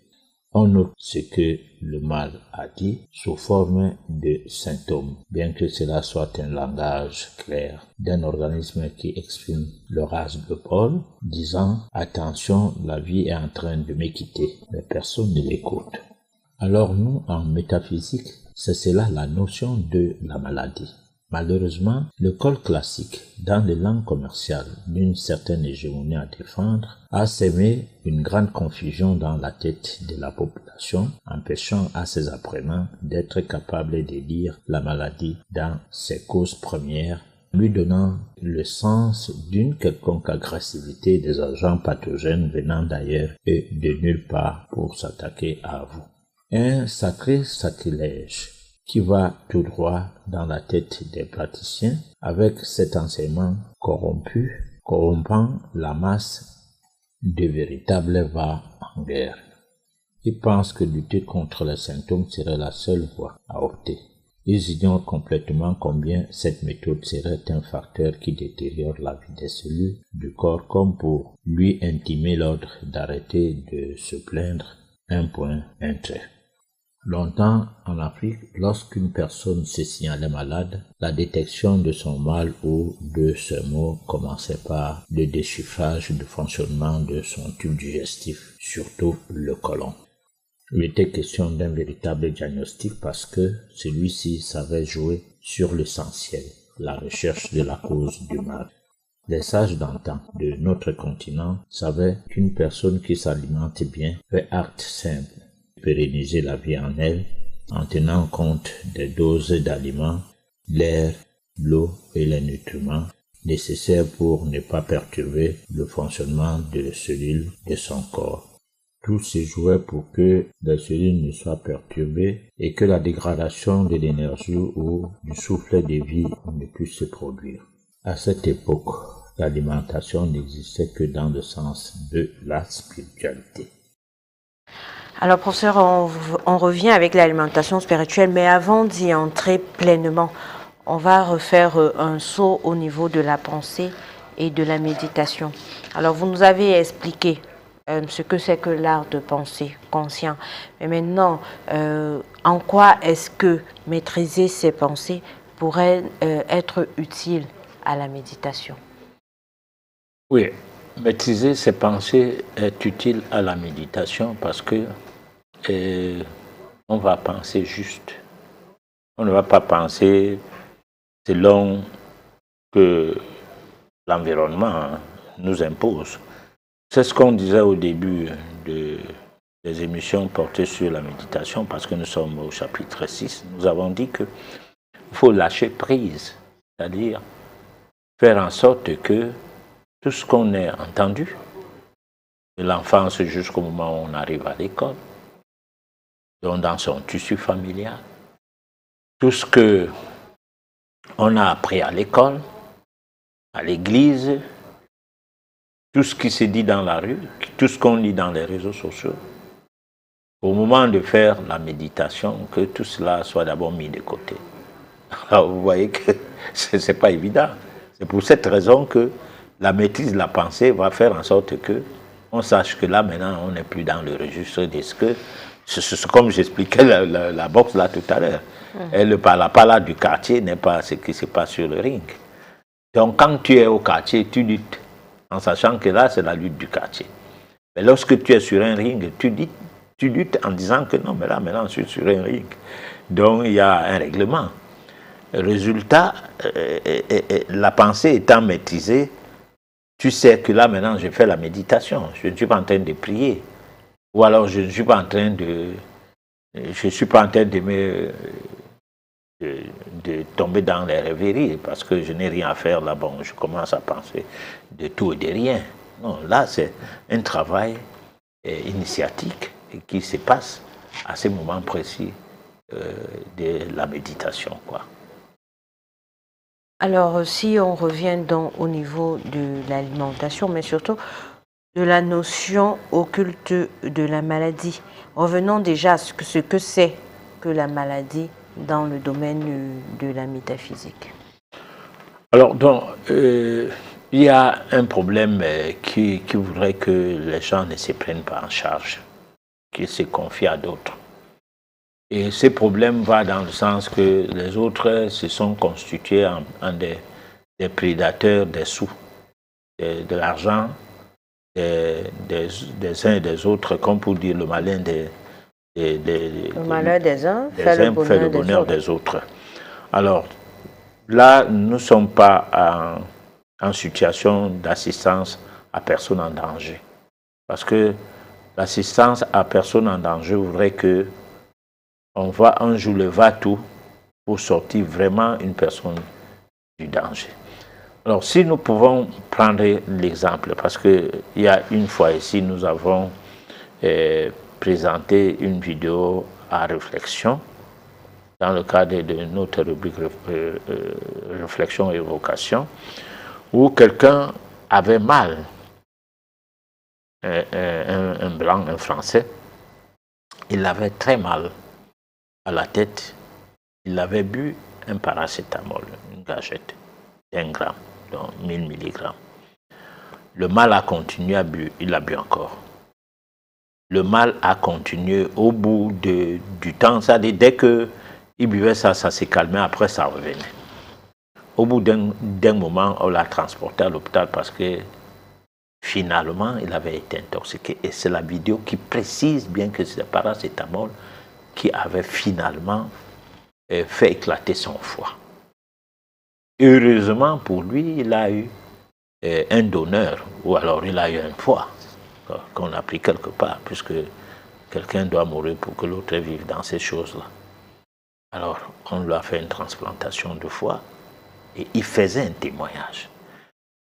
On note ce que le mal a dit sous forme de symptômes, bien que cela soit un langage clair d'un organisme qui exprime le ras-le-bol, disant « Attention, la vie est en train de me quitter », mais personne ne l'écoute. Alors nous, en métaphysique, c'est cela la notion de la maladie. Malheureusement, l'école classique, dans les langues commerciales d'une certaine hégémonie à défendre, a sémé une grande confusion dans la tête de la population, empêchant à ses apprenants d'être capables de lire la maladie dans ses causes premières, lui donnant le sens d'une quelconque agressivité des agents pathogènes venant d'ailleurs et de nulle part pour s'attaquer à vous. Un sacré sacrilège qui va tout droit dans la tête des praticiens avec cet enseignement corrompu, corrompant la masse de véritables va en guerre. Ils pensent que lutter contre les symptômes serait la seule voie à opter. Ils ignorent complètement combien cette méthode serait un facteur qui détériore la vie des cellules du corps comme pour lui intimer l'ordre d'arrêter de se plaindre, un point, un trait. Longtemps, en Afrique, lorsqu'une personne se signalait malade, la détection de son mal ou de ses maux commençait par le déchiffrage du fonctionnement de son tube digestif, surtout le côlon. Il était question d'un véritable diagnostic parce que celui-ci savait jouer sur l'essentiel, la recherche de la cause du mal. Les sages d'antan de notre continent savaient qu'une personne qui s'alimente bien fait acte simple, pérenniser la vie en elle, en tenant compte des doses d'aliments, l'air, l'eau et les nutriments nécessaires pour ne pas perturber le fonctionnement des cellules de son corps. Tout se jouait pour que les cellules ne soient perturbées et que la dégradation de l'énergie ou du souffle de vie ne puisse se produire. À cette époque, l'alimentation n'existait que dans le sens de la spiritualité.
Alors, professeur, on revient avec l'alimentation spirituelle, mais avant d'y entrer pleinement, on va refaire un saut au niveau de la pensée et de la méditation. Alors, vous nous avez expliqué ce que c'est que l'art de penser conscient. Mais maintenant, en quoi est-ce que maîtriser ses pensées pourrait être utile à la méditation?
Oui, maîtriser ses pensées est utile à la méditation parce que on va penser juste. On ne va pas penser selon que l'environnement nous impose. C'est ce qu'on disait au début des émissions portées sur la méditation, parce que nous sommes au chapitre 6. Nous avons dit qu'il faut lâcher prise, c'est-à-dire faire en sorte que tout ce qu'on a entendu, de l'enfance jusqu'au moment où on arrive à l'école, donc dans son tissu familial, tout ce qu'on a appris à l'école, à l'église, tout ce qui se dit dans la rue, tout ce qu'on lit dans les réseaux sociaux, au moment de faire la méditation, que tout cela soit d'abord mis de côté. Alors vous voyez que ce n'est pas évident. C'est pour cette raison que la maîtrise de la pensée va faire en sorte que on sache que là, maintenant, on n'est plus dans le registre de ce que... Comme j'expliquais la boxe là tout à l'heure. Elle ne parle pas là du quartier, n'est pas ce qui se passe sur le ring. Donc, quand tu es au quartier, tu luttes, en sachant que là, c'est la lutte du quartier. Mais lorsque tu es sur un ring, tu luttes en disant que non, mais là, maintenant, je suis sur un ring. Donc, il y a un règlement. Résultat, la pensée étant maîtrisée, tu sais que là, maintenant, je fais la méditation. Je ne suis pas en train de prier. Ou alors, je ne suis pas en train de... Je ne suis pas en train de tomber dans les rêveries parce que je n'ai rien à faire là. Bon, je commence à penser de tout et de rien. Non, là, c'est un travail initiatique qui se passe à ce moment précis de la méditation, quoi.
Alors, si on revient donc au niveau de l'alimentation, mais surtout de la notion occulte de la maladie, revenons déjà à ce que c'est que la maladie dans le domaine de la métaphysique.
Alors, donc, il y a un problème qui voudrait que les gens ne se prennent pas en charge, qu'ils se confient à d'autres. Et ce problème va dans le sens que les autres se sont constitués en des prédateurs des sous, de l'argent, des uns et des autres, comme pour dire le malin
le malheur des uns
fait le bonheur des autres. Alors, là, nous ne sommes pas en situation d'assistance à personne en danger. Parce que l'assistance à personne en danger voudrait que on joue le va-tout pour sortir vraiment une personne du danger. Alors, si nous pouvons prendre l'exemple, parce qu'il y a une fois ici, nous avons présenté une vidéo à réflexion dans le cadre de notre rubrique réflexion et évocation, où quelqu'un avait mal, un blanc, un français, il avait très mal à la tête, il avait bu un paracétamol, une gâchette d'1 gramme, donc 1000 mg. Le mal a continué à bu, il a bu encore. Le mal a continué au bout du temps, c'est-à-dire dès qu'il buvait ça, ça s'est calmé, après ça revenait. Au bout d'un moment, on l'a transporté à l'hôpital parce que finalement, il avait été intoxiqué. Et c'est la vidéo qui précise bien que c'est le paracétamol qui avait finalement fait éclater son foie. Heureusement pour lui, il a eu un donneur, ou alors il a eu un foie qu'on a pris quelque part, puisque quelqu'un doit mourir pour que l'autre vive dans ces choses-là. Alors, on lui a fait une transplantation de foie et il faisait un témoignage.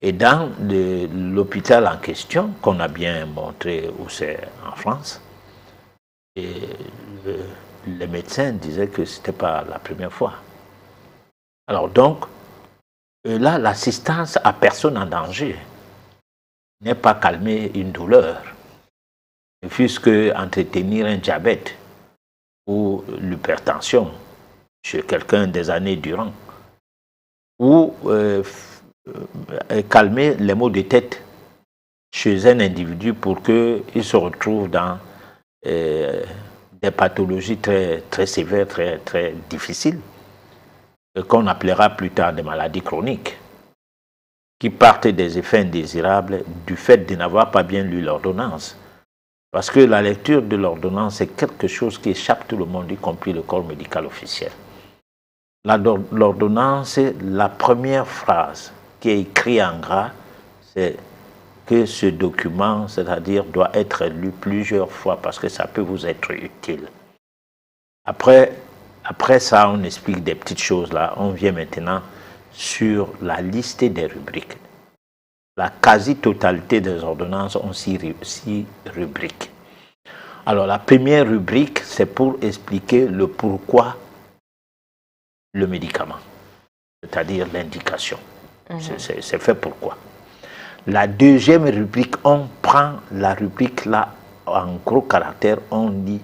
Et dans l'hôpital en question, qu'on a bien montré où c'est en France, et les médecins disaient que ce n'était pas la première fois. Alors donc, là, l'assistance à personne en danger n'est pas calmer une douleur, puisque entretenir un diabète ou l'hypertension chez quelqu'un des années durant, ou calmer les maux de tête chez un individu pour qu'il se retrouve dans des pathologies très, très sévères, très, très difficiles, qu'on appellera plus tard des maladies chroniques, qui partent des effets indésirables du fait de n'avoir pas bien lu l'ordonnance. Parce que la lecture de l'ordonnance est quelque chose qui échappe tout le monde, y compris le corps médical officiel. L'ordonnance, la première phrase qui est écrite en gras, c'est que ce document, c'est-à-dire, doit être lu plusieurs fois parce que ça peut vous être utile. Après ça, on explique des petites choses là. On vient maintenant sur la liste des rubriques. La quasi-totalité des ordonnances ont 6 rubriques. Alors, la première rubrique, c'est pour expliquer le pourquoi le médicament, c'est-à-dire l'indication. C'est fait pourquoi. La deuxième rubrique, on prend la rubrique là, en gros caractère, on dit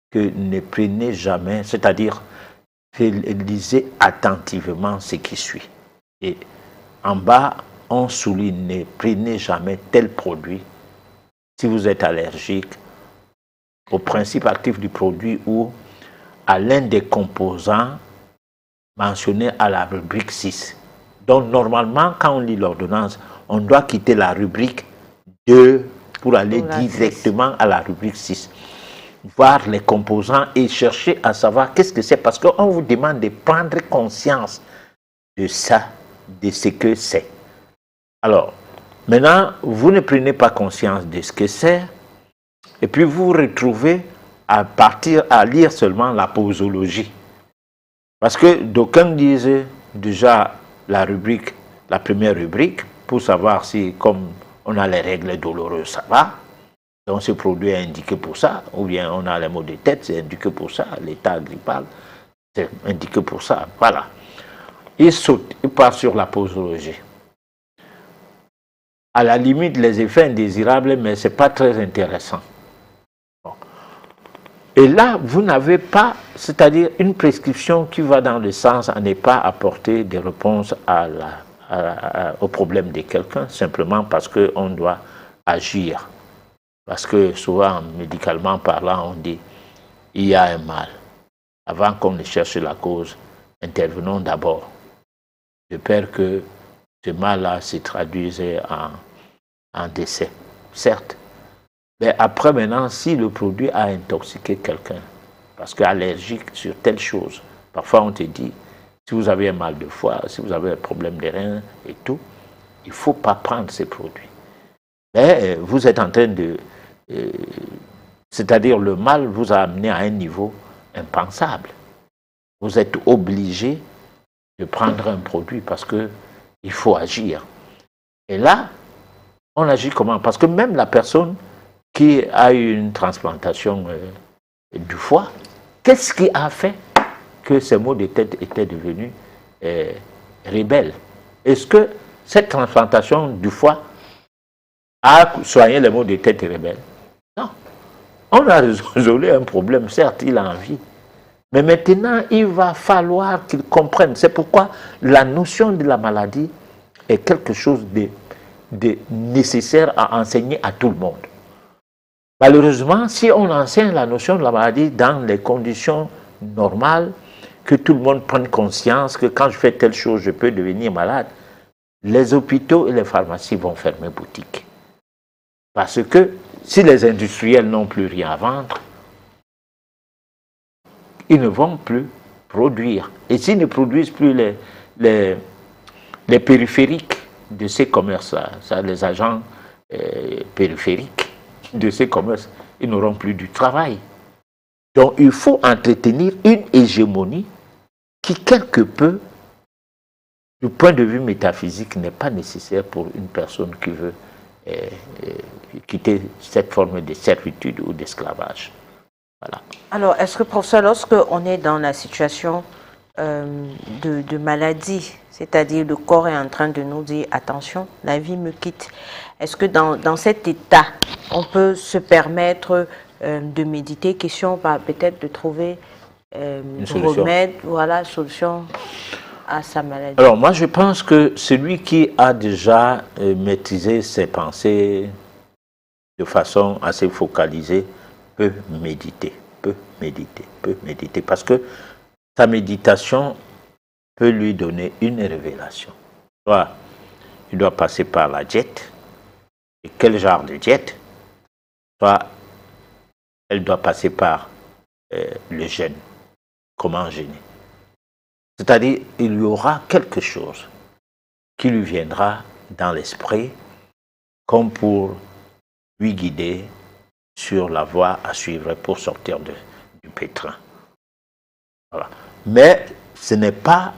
que ne prenez jamais, c'est-à-dire lisez attentivement ce qui suit. Et en bas, on souligne, ne prenez jamais tel produit si vous êtes allergique au principe actif du produit ou à l'un des composants mentionnés à la rubrique 6. Donc, normalement, quand on lit l'ordonnance, on doit quitter la rubrique 2 pour aller directement à la rubrique 6. Voir les composants et chercher à savoir qu'est-ce que c'est, parce qu'on vous demande de prendre conscience de ça, de ce que c'est. Alors, maintenant, vous ne prenez pas conscience de ce que c'est, et puis vous vous retrouvez à partir à lire seulement la posologie. Parce que d'aucuns disent déjà la rubrique, la première rubrique, pour savoir si, comme on a les règles douloureuses, ça va. Donc ce produit est indiqué pour ça, ou bien on a les maux de tête, c'est indiqué pour ça, l'état grippal, c'est indiqué pour ça, voilà. Il saute, il part sur la posologie. À la limite, les effets indésirables, mais ce n'est pas très intéressant. Bon. Et là, vous n'avez pas, c'est-à-dire une prescription qui va dans le sens à ne pas apporter des réponses au problème de quelqu'un, simplement parce qu'on doit agir. Parce que souvent, médicalement parlant, on dit il y a un mal. Avant qu'on ne cherche la cause, intervenons d'abord. De peur que ce mal-là se traduise en décès. Certes. Mais après, maintenant, si le produit a intoxiqué quelqu'un, parce qu'allergique sur telle chose, parfois on te dit, si vous avez un mal de foie, si vous avez un problème de rein et tout, il ne faut pas prendre ces produits. Mais vous êtes en train de... c'est-à-dire le mal vous a amené à un niveau impensable. Vous êtes obligé de prendre un produit parce qu'il faut agir. Et là, on agit comment? Parce que même la personne qui a eu une transplantation du foie, qu'est-ce qui a fait que ces maux de tête étaient devenus rebelles? Est-ce que cette transplantation du foie a soigné les maux de tête rebelles? Non. On a résolu un problème, certes, il a envie. Mais maintenant, il va falloir qu'il comprenne. C'est pourquoi la notion de la maladie est quelque chose de nécessaire à enseigner à tout le monde. Malheureusement, si on enseigne la notion de la maladie dans les conditions normales, que tout le monde prenne conscience que quand je fais telle chose, je peux devenir malade, les hôpitaux et les pharmacies vont fermer boutique. Parce que si les industriels n'ont plus rien à vendre, ils ne vont plus produire. Et s'ils ne produisent plus les périphériques de ces commerces-là, les agents périphériques de ces commerces, ils n'auront plus du travail. Donc il faut entretenir une hégémonie qui, quelque peu, du point de vue métaphysique, n'est pas nécessaire pour une personne qui veut quitter cette forme de servitude ou d'esclavage. Voilà.
Alors, est-ce que, professeur, lorsque on est dans la situation de maladie, c'est-à-dire le corps est en train de nous dire « attention, la vie me quitte », est-ce que dans cet état, on peut se permettre de méditer, question peut-être de trouver un remède, voilà, solution à sa maladie?
Alors, moi, je pense que celui qui a déjà maîtrisé ses pensées de façon assez focalisée peut méditer, parce que sa méditation peut lui donner une révélation. Soit il doit passer par la diète, et quel genre de diète, soit elle doit passer par le jeûne, comment jeûner. C'est-à-dire, il y aura quelque chose qui lui viendra dans l'esprit comme pour lui guider sur la voie à suivre pour sortir du pétrin. Voilà. Mais ce n'est pas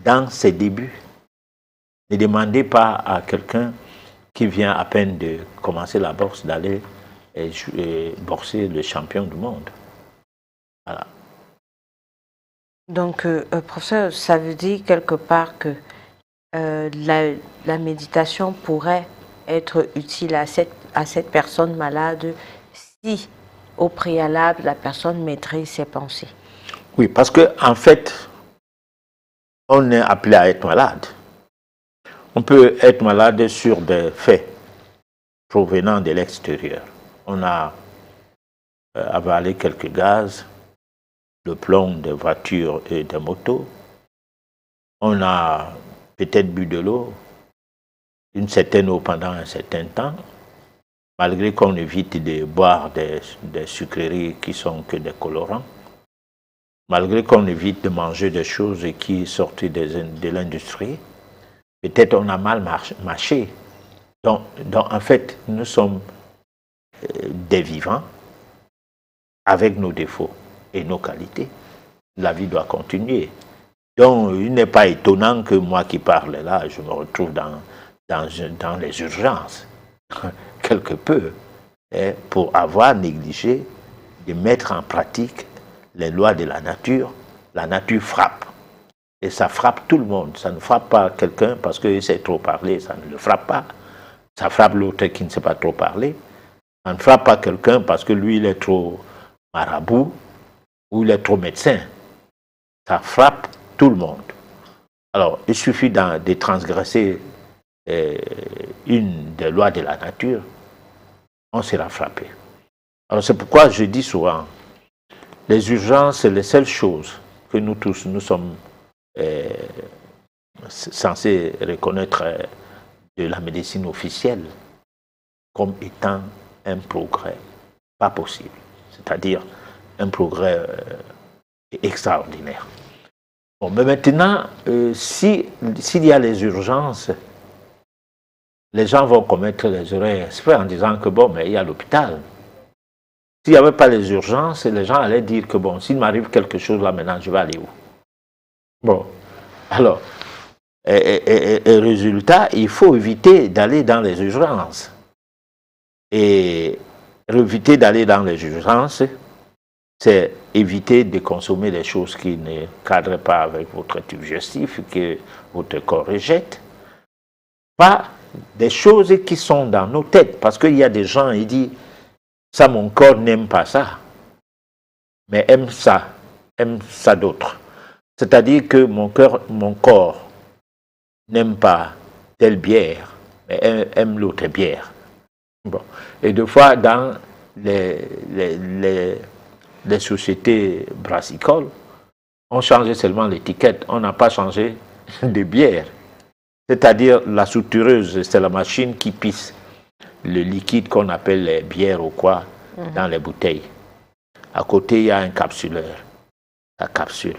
dans ses débuts. Ne demandez pas à quelqu'un qui vient à peine de commencer la boxe d'aller boxer le champion du monde. Voilà.
Donc, professeur, ça veut dire quelque part que la méditation pourrait être utile à cette personne malade si, au préalable, la personne maîtrise ses pensées.
Oui, parce qu'en fait, on est appelé à être malade. On peut être malade sur des faits provenant de l'extérieur. On a avalé quelques gaz, le plomb des voitures et des motos. On a peut-être bu de l'eau, une certaine eau pendant un certain temps, malgré qu'on évite de boire des sucreries qui sont que des colorants, malgré qu'on évite de manger des choses qui sortent de l'industrie. Peut-être on a mal mâché. Donc, en fait, nous sommes des vivants avec nos défauts et nos qualités. La vie doit continuer. Donc, il n'est pas étonnant que moi qui parle là, je me retrouve dans les urgences, quelque peu, pour avoir négligé de mettre en pratique les lois de la nature. La nature frappe. Et ça frappe tout le monde. Ça ne frappe pas quelqu'un parce qu'il sait trop parler, ça ne le frappe pas. Ça frappe l'autre qui ne sait pas trop parler. Ça ne frappe pas quelqu'un parce que lui, il est trop marabout ou il est trop médecin. Ça frappe tout le monde. Alors, il suffit de transgresser une des lois de la nature, on sera frappé. Alors, c'est pourquoi je dis souvent, les urgences, c'est les seules choses que nous tous, nous sommes censés reconnaître de la médecine officielle comme étant un progrès pas possible, c'est-à-dire un progrès extraordinaire. Bon, mais maintenant, s'il y a les urgences, les gens vont commettre les erreurs exprès en disant que bon, mais il y a l'hôpital. S'il n'y avait pas les urgences, les gens allaient dire que bon, s'il m'arrive quelque chose là maintenant, je vais aller où? Bon, alors, et résultat, il faut éviter d'aller dans les urgences. Et éviter d'aller dans les urgences, c'est éviter de consommer des choses qui ne cadrent pas avec votre digestif, que votre corps rejette. Pas des choses qui sont dans nos têtes. Parce qu'il y a des gens, ils disent, ça, mon corps n'aime pas ça, mais aime ça d'autre. C'est-à-dire que mon corps n'aime pas telle bière, mais aime l'autre bière. Bon. Et des fois, dans les sociétés brassicoles, on changeait seulement l'étiquette, on n'a pas changé de bière. C'est-à-dire la soutireuse, c'est la machine qui pisse le liquide qu'on appelle les bières ou quoi dans les bouteilles. À côté, il y a un capsuleur, la capsule.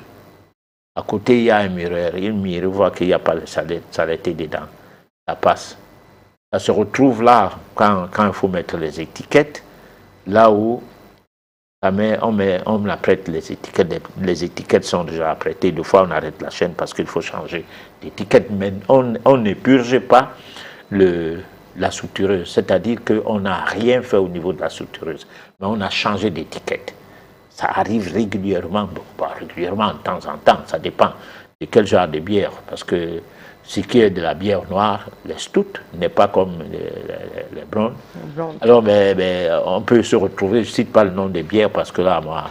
À côté, il y a un mireur. Il voit qu'il n'y a pas de saleté dedans. Ça passe. Ça se retrouve là, quand il faut mettre les étiquettes, là où on apprête les étiquettes. Les étiquettes sont déjà apprêtées. Deux fois, on arrête la chaîne parce qu'il faut changer d'étiquette. Mais on ne purge pas la soutireuse. C'est-à-dire qu'on n'a rien fait au niveau de la soutireuse. Mais on a changé d'étiquette. Ça arrive régulièrement, bon, pas régulièrement, de temps en temps, ça dépend de quel genre de bière. Parce que ce qui est de la bière noire, les stouts, n'est pas comme les blondes. Alors, on peut se retrouver, je ne cite pas le nom des bières parce que là, moi,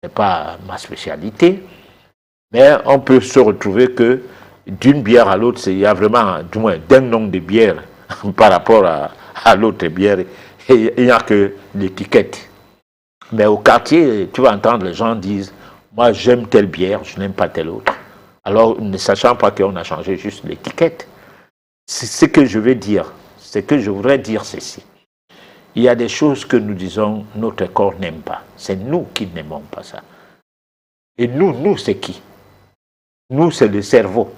ce n'est pas ma spécialité. Mais on peut se retrouver que d'une bière à l'autre, il y a vraiment, du moins, d'un nombre de bières par rapport à l'autre bière, et il n'y a que l'étiquette. Mais au quartier, tu vas entendre les gens disent « Moi, j'aime telle bière, je n'aime pas telle autre. » Alors, ne sachant pas qu'on a changé juste l'étiquette. C'est ce que je veux dire. C'est que je voudrais dire ceci. Il y a des choses que nous disons notre corps n'aime pas. C'est nous qui n'aimons pas ça. Et nous, c'est qui? Nous, c'est le cerveau.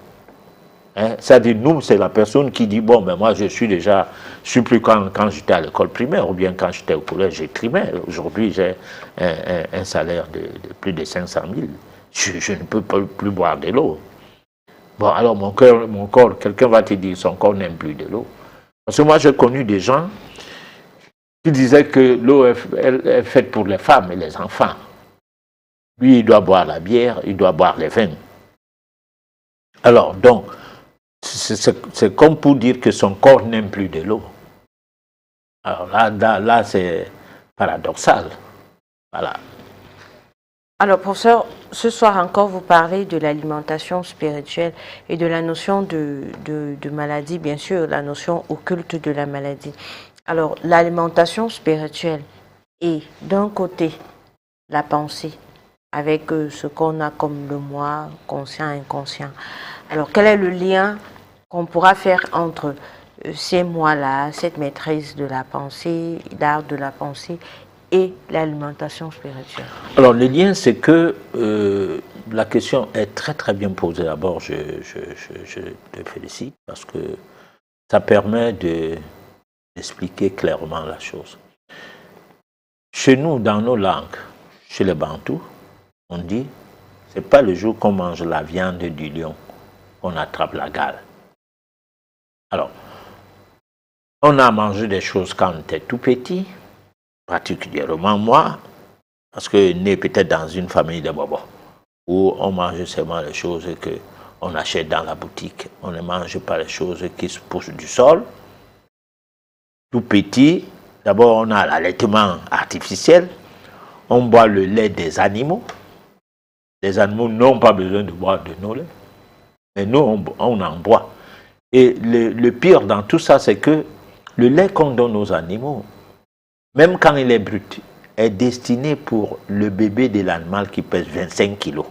Hein? C'est-à-dire, nous, c'est la personne qui dit, bon, mais moi, je suis plus quand j'étais à l'école primaire, ou bien quand j'étais au collège primaire. Aujourd'hui, j'ai un salaire de plus de 500 000. Je ne peux plus boire de l'eau. Bon, alors mon corps, quelqu'un va te dire, son corps n'aime plus de l'eau. Parce que moi, j'ai connu des gens qui disaient que l'eau est faite pour les femmes et les enfants. Lui, il doit boire la bière, il doit boire les vins. Alors, donc, c'est comme pour dire que son corps n'aime plus de l'eau. Alors là c'est paradoxal. Voilà.
Alors, professeur, ce soir encore, vous parlez de l'alimentation spirituelle et de la notion de maladie, bien sûr, la notion occulte de la maladie. Alors, l'alimentation spirituelle et d'un côté, la pensée, avec ce qu'on a comme le moi, conscient, inconscient. Alors, quel est le lien qu'on pourra faire entre ces moi-là, cette maîtrise de la pensée, l'art de la pensée et l'alimentation spirituelle?
Alors, le lien, c'est que la question est très très bien posée. D'abord, je te félicite parce que ça permet d'expliquer clairement la chose. Chez nous, dans nos langues, chez les Bantous, on dit, c'est pas le jour qu'on mange la viande du lion qu'on attrape la gale. Alors, on a mangé des choses quand on était tout petit, particulièrement moi, parce que né peut-être dans une famille de bobos, où on mange seulement les choses qu'on achète dans la boutique. On ne mange pas les choses qui se poussent du sol. Tout petit, d'abord on a l'allaitement artificiel, on boit le lait des animaux. Les animaux n'ont pas besoin de boire de nos laits, mais nous on en boit. Et le pire dans tout ça, c'est que le lait qu'on donne aux animaux, même quand il est brut, est destiné pour le bébé de l'animal qui pèse 25 kilos.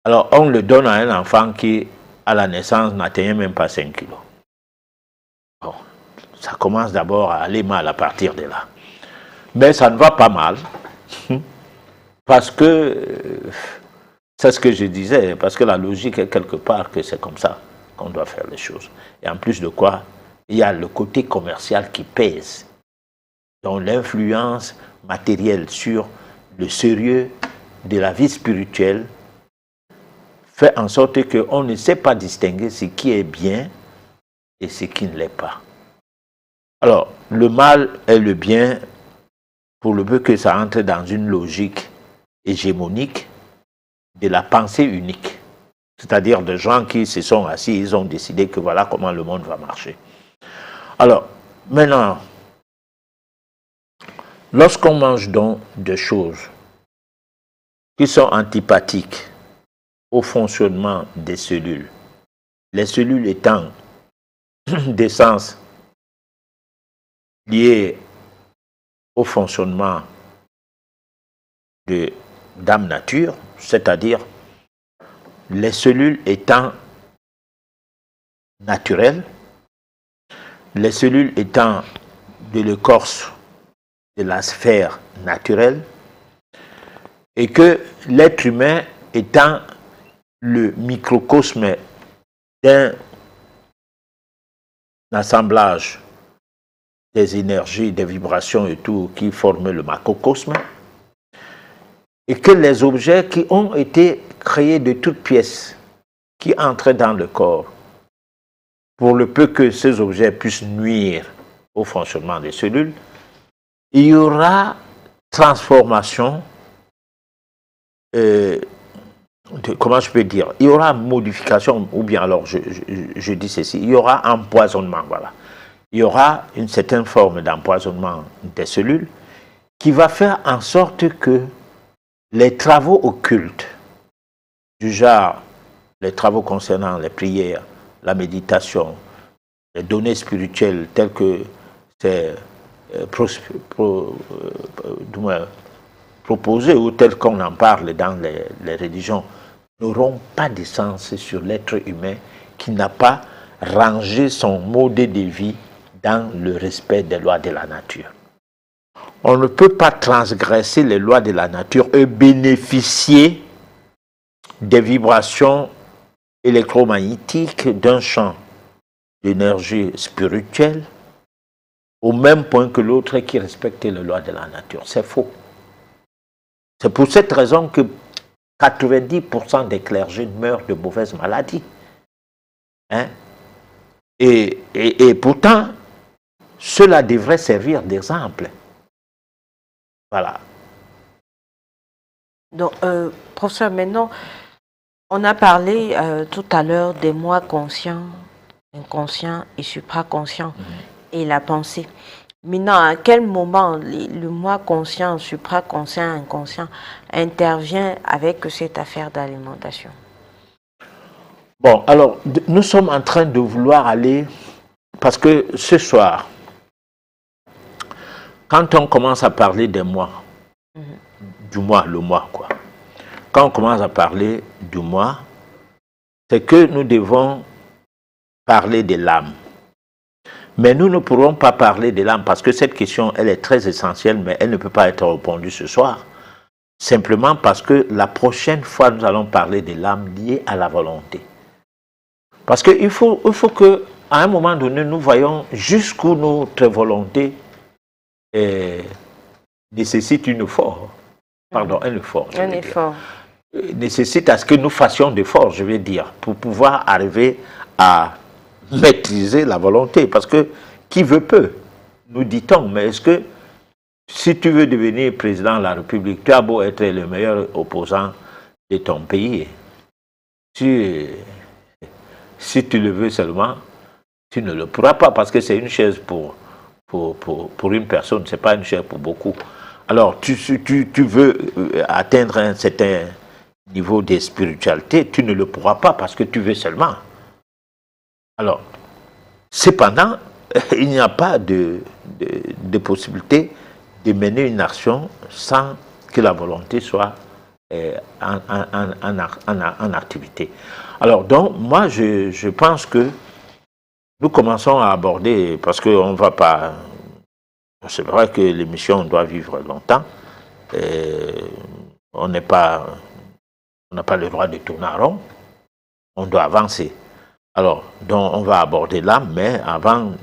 Alors, on le donne à un enfant qui, à la naissance, n'atteignait même pas 5 kilos. Bon, ça commence d'abord à aller mal à partir de là. Mais ça ne va pas mal, parce que, c'est ce que je disais, parce que la logique est quelque part que c'est comme ça qu'on doit faire les choses. Et en plus de quoi, il y a le côté commercial qui pèse. Donc l'influence matérielle sur le sérieux de la vie spirituelle fait en sorte qu'on ne sait pas distinguer ce qui est bien et ce qui ne l'est pas. Alors, le mal et le bien, pour le peu que ça entre dans une logique hégémonique de la pensée unique. C'est-à-dire de gens qui se sont assis, ils ont décidé que voilà comment le monde va marcher. Alors, maintenant, lorsqu'on mange donc des choses qui sont antipathiques au fonctionnement des cellules, les cellules étant des sens liés au fonctionnement d'âme nature, c'est-à-dire les cellules étant naturelles, les cellules étant de l'écorce de la sphère naturelle, et que l'être humain étant le microcosme d'un assemblage des énergies, des vibrations et tout qui forment le macrocosme, et que les objets qui ont été créés de toutes pièces, qui entrent dans le corps, pour le peu que ces objets puissent nuire au fonctionnement des cellules, il y aura transformation, comment je peux dire, il y aura modification, ou bien alors je dis ceci, il y aura empoisonnement, voilà. Il y aura une certaine forme d'empoisonnement des cellules qui va faire en sorte que les travaux occultes, du genre les travaux concernant les prières, la méditation, les données spirituelles telles que c'est proposé ou telles qu'on en parle dans les religions, n'auront pas de sens sur l'être humain qui n'a pas rangé son mode de vie dans le respect des lois de la nature. On ne peut pas transgresser les lois de la nature et bénéficier des vibrations électromagnétiques d'un champ d'énergie spirituelle au même point que l'autre qui respecte les lois de la nature. C'est faux. C'est pour cette raison que 90% des clergés meurent de mauvaises maladies. Hein? Et pourtant, cela devrait servir d'exemple. Voilà.
Donc, professeur, maintenant, on a parlé tout à l'heure des moi conscients, inconscients et supraconscients et la pensée. Maintenant, à quel moment le moi conscient, supraconscient, inconscient intervient avec cette affaire d'alimentation?
Bon, alors, nous sommes en train de vouloir aller, parce que ce soir, quand on commence à parler des moi, du moi, le moi, quoi. Quand on commence à parler du moi, c'est que nous devons parler de l'âme. Mais nous ne pourrons pas parler de l'âme parce que cette question, elle est très essentielle, mais elle ne peut pas être répondue ce soir. Simplement parce que la prochaine fois, nous allons parler de l'âme liée à la volonté. Parce qu'il faut qu'à un moment donné, nous voyons jusqu'où notre volonté nécessite un effort.
Un effort.
Nécessite à ce que nous fassions d'efforts, je vais dire, pour pouvoir arriver à maîtriser la volonté. Parce que qui veut peut, nous dit-on. Mais est-ce que si tu veux devenir président de la République, tu as beau être le meilleur opposant de ton pays, si tu le veux seulement, tu ne le pourras pas parce que c'est une chaise pour une personne, ce n'est pas une chaise pour beaucoup. Alors, tu veux atteindre un certain niveau de spiritualité, tu ne le pourras pas parce que tu veux seulement. Alors, cependant, il n'y a pas de possibilité de mener une action sans que la volonté soit en activité. Alors, donc, moi, je pense que nous commençons à aborder, parce qu'on ne va pas... C'est vrai que l'émission doit vivre longtemps. On n'a pas le droit de tourner en rond. On doit avancer. Alors, donc, on va aborder l'âme, mais avant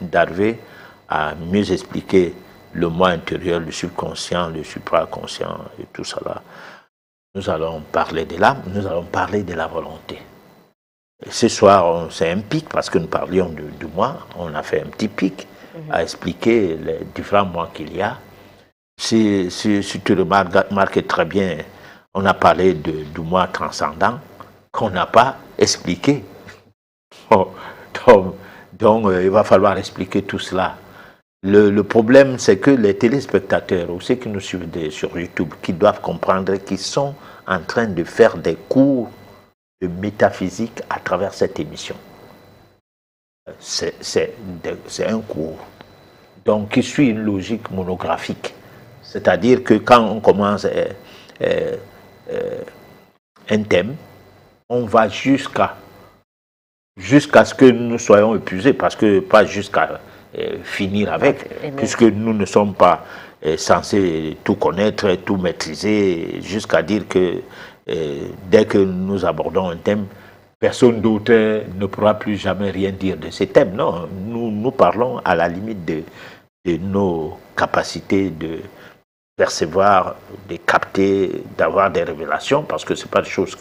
d'arriver à mieux expliquer le moi intérieur, le subconscient, le supraconscient et tout ça là, nous allons parler de l'âme, nous allons parler de la volonté. Et ce soir, c'est un pic, parce que nous parlions du moi, on a fait un petit pic à expliquer les différents moi qu'il y a. Si tu remarques très bien, on a parlé du moi transcendant, qu'on n'a pas expliqué. Donc, il va falloir expliquer tout cela. Le problème, c'est que les téléspectateurs, ou ceux qui nous suivent sur YouTube, qui doivent comprendre qu'ils sont en train de faire des cours de métaphysique à travers cette émission. C'est un cours. Donc, qui suit une logique monographique. C'est-à-dire que quand on commence un thème, on va jusqu'à ce que nous soyons épuisés, parce que pas jusqu'à finir avec, puisque nous ne sommes pas censés tout connaître, tout maîtriser, jusqu'à dire que dès que nous abordons un thème, personne d'autre ne pourra plus jamais rien dire de ces thèmes. Non, nous parlons à la limite de nos capacités de percevoir, de capter, d'avoir des révélations, parce que ce n'est pas des choses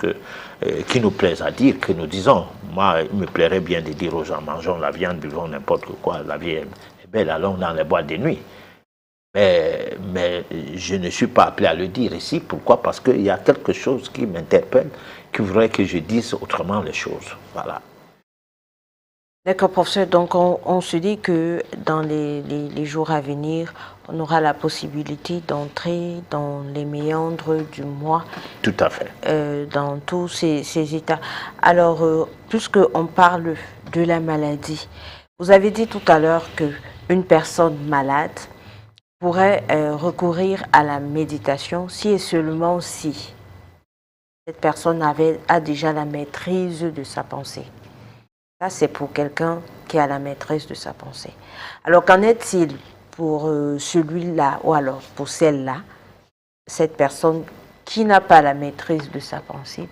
qui nous plaisent à dire, que nous disons. Moi, il me plairait bien de dire aux gens, mangeons la viande, buvons n'importe quoi, la vie est belle, allons dans les boîtes de nuit. Mais je ne suis pas appelé à le dire ici. Pourquoi? Parce qu'il y a quelque chose qui m'interpelle, qui voudrait que je dise autrement les choses. Voilà.
D'accord, professeur. Donc, on se dit que dans les jours à venir, on aura la possibilité d'entrer dans les méandres du moi.
Tout à fait.
Dans tous ces états. Alors, puisqu'on parle de la maladie, vous avez dit tout à l'heure qu'une personne malade pourrait recourir à la méditation si et seulement si cette personne a déjà la maîtrise de sa pensée. Ça, c'est pour quelqu'un qui a la maîtrise de sa pensée. Alors, qu'en est-il pour celui-là, ou alors pour celle-là, cette personne qui n'a pas la maîtrise de sa pensée,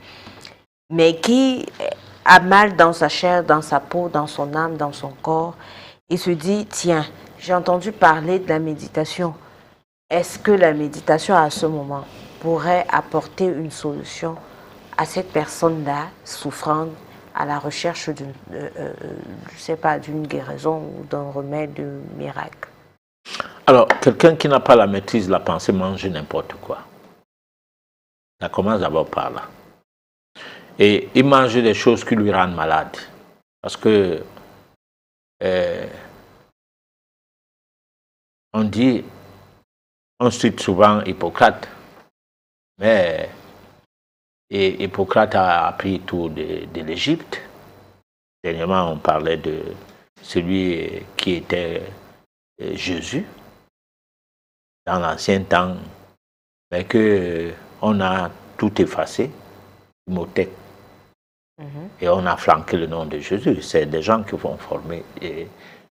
mais qui a mal dans sa chair, dans sa peau, dans son âme, dans son corps, et se dit, tiens, j'ai entendu parler de la méditation. Est-ce que la méditation, à ce moment, pourrait apporter une solution à cette personne-là, souffrante, à la recherche d'une, je sais pas, d'une guérison ou d'un remède miracle?
Alors, quelqu'un qui n'a pas la maîtrise de la pensée mange n'importe quoi. Ça commence d'abord par là. Et il mange des choses qui lui rendent malade. Parce que on dit, on cite souvent Hippocrate, mais Hippocrate a appris tout de l'Égypte. Dernièrement, on parlait de celui qui était Jésus dans l'ancien temps, mais qu'on a tout effacé, Imhotep. Et on a flanqué le nom de Jésus. C'est des gens qui vont former et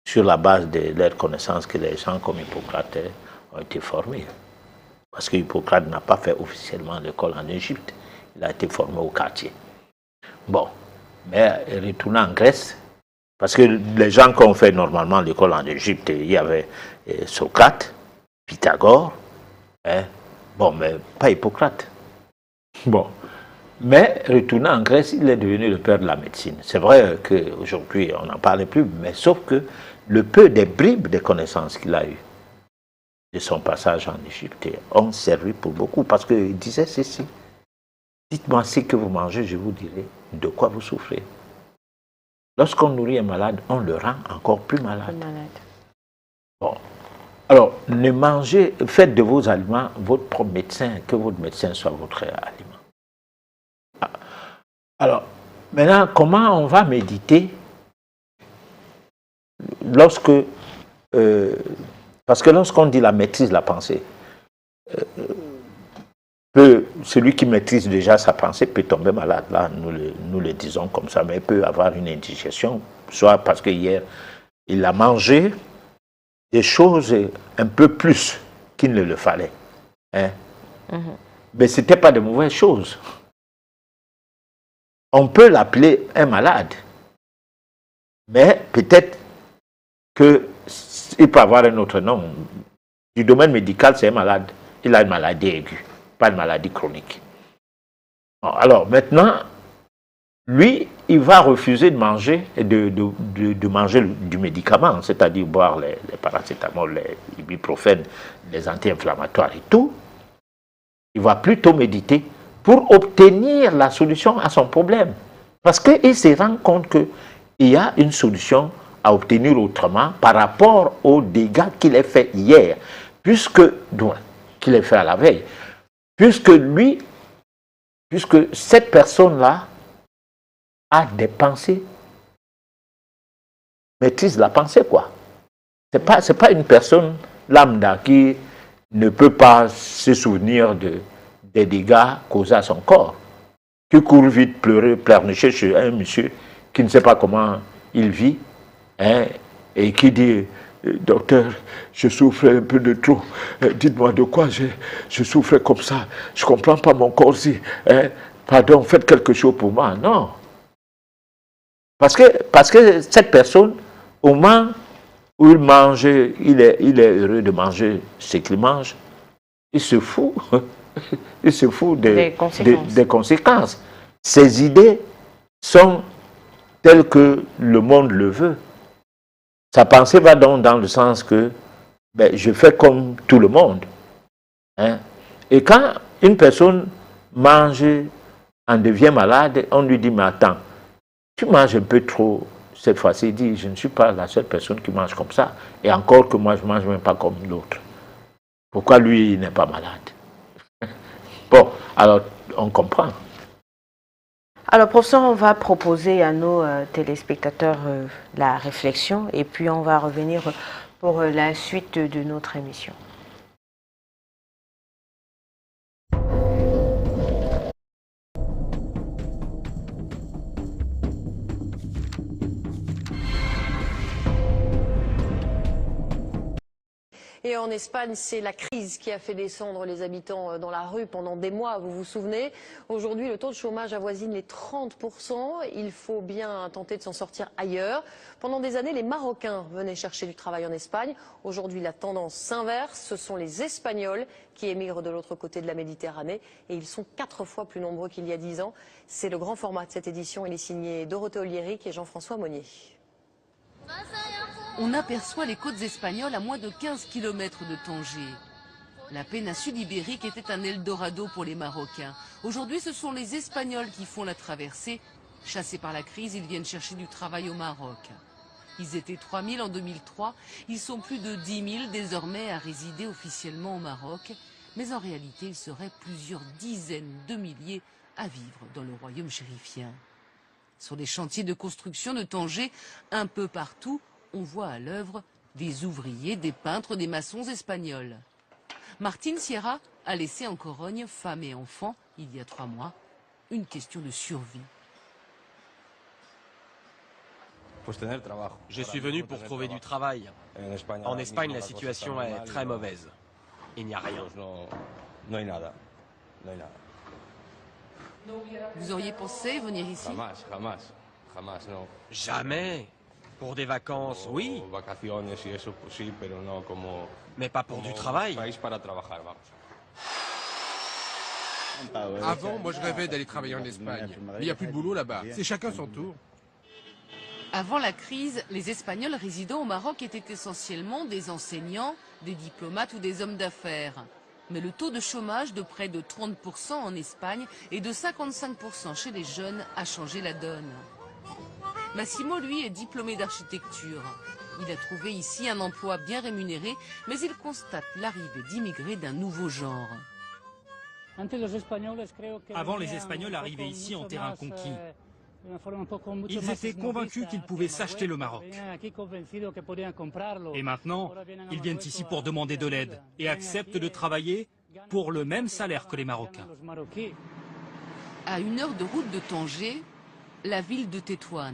sur la base de leur connaissance que les gens comme Hippocrate ont été formés. Parce que Hippocrate n'a pas fait officiellement l'école en Égypte. Il a été formé au quartier. Bon, mais retournant en Grèce, parce que les gens qui ont fait normalement l'école en Égypte, il y avait Socrate, Pythagore, bon, mais pas Hippocrate. Bon, mais retournant en Grèce, il est devenu le père de la médecine. C'est vrai qu'aujourd'hui, on n'en parle plus, mais sauf que le peu des bribes de connaissances qu'il a eues de son passage en Égypte ont servi pour beaucoup, parce qu'il disait ceci: dites-moi ce que vous mangez, je vous dirai de quoi vous souffrez. Lorsqu'on nourrit un malade, on le rend encore plus malade. Bon. Alors, ne mangez, faites de vos aliments votre propre médecin, que votre médecin soit votre aliment. Alors, maintenant, comment on va méditer lorsque... parce que lorsqu'on dit la maîtrise de la pensée, celui qui maîtrise déjà sa pensée peut tomber malade. Là, nous le disons comme ça, mais il peut avoir une indigestion, soit parce que hier, il a mangé des choses un peu plus qu'il ne le fallait. Hein? Mais ce n'était pas de mauvaises choses. On peut l'appeler un malade, mais peut-être qu'il peut avoir un autre nom. Du domaine médical, c'est un malade. Il a une maladie aiguë, pas une maladie chronique. Bon, alors maintenant, lui, il va refuser de manger, de manger du médicament, c'est-à-dire boire les paracétamol, les ibuprofène, les anti-inflammatoires et tout. Il va plutôt méditer pour obtenir la solution à son problème. Parce qu'il se rend compte qu'il y a une solution à obtenir autrement par rapport aux dégâts qu'il a fait hier, qu'il a fait à la veille. Puisque cette personne-là a des pensées, maîtrise la pensée, quoi. C'est pas une personne lambda qui ne peut pas se souvenir des dégâts causés à son corps, qui court vite pleurer, pleurnicher chez un monsieur qui ne sait pas comment il vit, hein, et qui dit: docteur, je souffre un peu de trop, dites-moi de quoi je souffre comme ça, je ne comprends pas mon corps si, hein, pardon, faites quelque chose pour moi. Non. Parce que cette personne, au moment où il mange, il est heureux de manger ce qu'il mange, il se fout. Il se fout des conséquences. Ses idées sont telles que le monde le veut. Sa pensée va donc dans le sens que je fais comme tout le monde. Hein? Et quand une personne mange, en devient malade, on lui dit: mais attends, tu manges un peu trop cette fois-ci. Il dit: je ne suis pas la seule personne qui mange comme ça. Et encore que moi, je ne mange même pas comme l'autre. Pourquoi lui, il n'est pas malade? Bon, alors, on comprend.
Alors, professeur, on va proposer à nos téléspectateurs la réflexion et puis on va revenir pour la suite de notre émission.
Et en Espagne, c'est la crise qui a fait descendre les habitants dans la rue pendant des mois, vous vous souvenez. Aujourd'hui, le taux de chômage avoisine les 30%. Il faut bien tenter de s'en sortir ailleurs. Pendant des années, les Marocains venaient chercher du travail en Espagne. Aujourd'hui, la tendance s'inverse. Ce sont les Espagnols qui émigrent de l'autre côté de la Méditerranée. Et ils sont 4 fois plus nombreux qu'il y a 10 ans. C'est le grand format de cette édition. Il est signé Dorothée Oliéric et Jean-François Monnier.
On aperçoit les côtes espagnoles à moins de 15 km de Tanger. La péninsule ibérique était un Eldorado pour les Marocains. Aujourd'hui, ce sont les Espagnols qui font la traversée. Chassés par la crise, ils viennent chercher du travail au Maroc. Ils étaient 3 000 en 2003, ils sont plus de 10 000 désormais à résider officiellement au Maroc, mais en réalité ils seraient plusieurs dizaines de milliers à vivre dans le royaume chérifien. Sur les chantiers de construction de Tanger, un peu partout, on voit à l'œuvre des ouvriers, des peintres, des maçons espagnols. Martín Sierra a laissé en Corogne femme et enfants, il y a 3 mois, une question de survie.
Je suis venu pour trouver du travail. En Espagne, la situation est très mauvaise. Il n'y a rien.
Vous auriez pensé venir ici?
Jamais. Pour des vacances, oui. Mais pas pour du travail.
Avant, moi je rêvais d'aller travailler en Espagne. Mais il n'y a plus de boulot là-bas. C'est chacun son tour.
Avant la crise, les Espagnols résidant au Maroc étaient essentiellement des enseignants, des diplomates ou des hommes d'affaires. Mais le taux de chômage de près de 30% en Espagne et de 55% chez les jeunes a changé la donne. Massimo, lui, est diplômé d'architecture. Il a trouvé ici un emploi bien rémunéré, mais il constate l'arrivée d'immigrés d'un nouveau genre.
Avant, les Espagnols arrivaient ici en terrain conquis. Ils étaient convaincus qu'ils pouvaient s'acheter le Maroc. Et maintenant, ils viennent ici pour demander de l'aide et acceptent de travailler pour le même salaire que les Marocains.
À 1 heure de route de Tanger, la ville de Tétouan.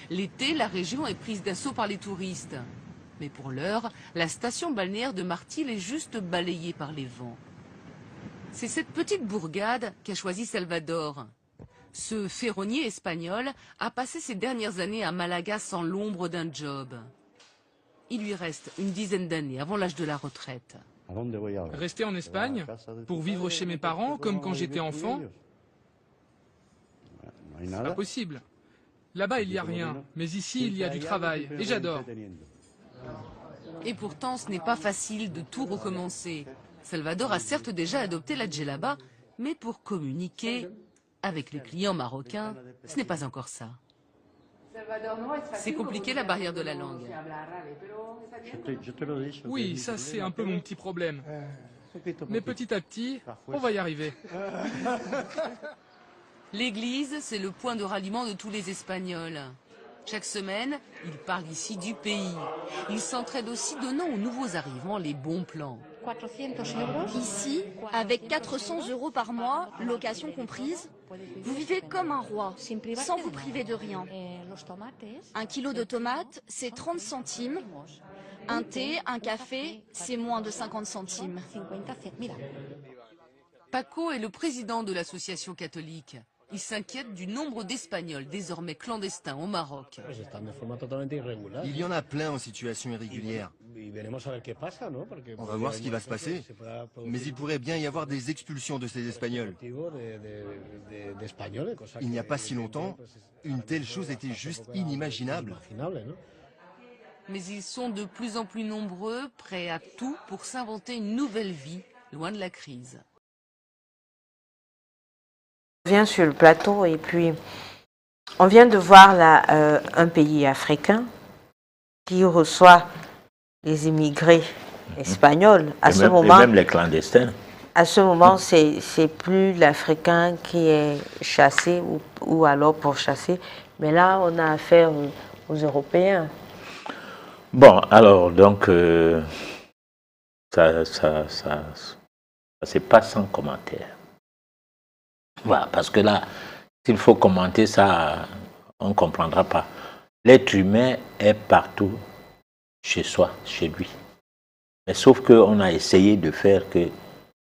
L'été, la région est prise d'assaut par les touristes. Mais pour l'heure, la station balnéaire de Martil est juste balayée par les vents. C'est cette petite bourgade qu'a choisi Salvador. Ce ferronnier espagnol a passé ses dernières années à Malaga sans l'ombre d'un job. Il lui reste une dizaine d'années avant l'âge de la retraite.
Rester en Espagne pour vivre chez mes parents comme quand j'étais enfant, c'est pas possible. Là-bas, il n'y a rien, mais ici, il y a du travail, et j'adore.
Et pourtant, ce n'est pas facile de tout recommencer. Salvador a certes déjà adopté la djellaba, mais pour communiquer avec les clients marocains, ce n'est pas encore ça. C'est compliqué la barrière de la langue.
Oui, ça c'est un peu mon petit problème. Mais petit à petit, on va y arriver.
L'église, c'est le point de ralliement de tous les Espagnols. Chaque semaine, ils parlent ici du pays. Ils s'entraident aussi, donnant aux nouveaux arrivants les bons plans.
Ici, avec 400 € par mois, location comprise, vous vivez comme un roi, sans vous priver de rien. 1 kilo de tomates, c'est 30 centimes. Un thé, un café, c'est moins de 50 centimes.
Paco est le président de l'association catholique. Il s'inquiète du nombre d'Espagnols désormais clandestins au Maroc.
Il y en a plein en situation irrégulière. On va voir ce qui va se passer. Mais il pourrait bien y avoir des expulsions de ces Espagnols. Il n'y a pas si longtemps, une telle chose était juste inimaginable.
Mais ils sont de plus en plus nombreux, prêts à tout pour s'inventer une nouvelle vie, loin de la crise.
On vient sur le plateau et puis on vient de voir là un pays africain qui reçoit les immigrés espagnols. À ce moment,
et même les clandestins.
À ce moment, c'est plus l'Africain qui est chassé ou alors pourchassé, mais là on a affaire aux Européens.
Bon, alors donc ça c'est pas sans commentaire. Voilà, parce que là, s'il faut commenter ça, on ne comprendra pas. L'être humain est partout chez soi, chez lui. Mais sauf qu'on a essayé de faire qu'il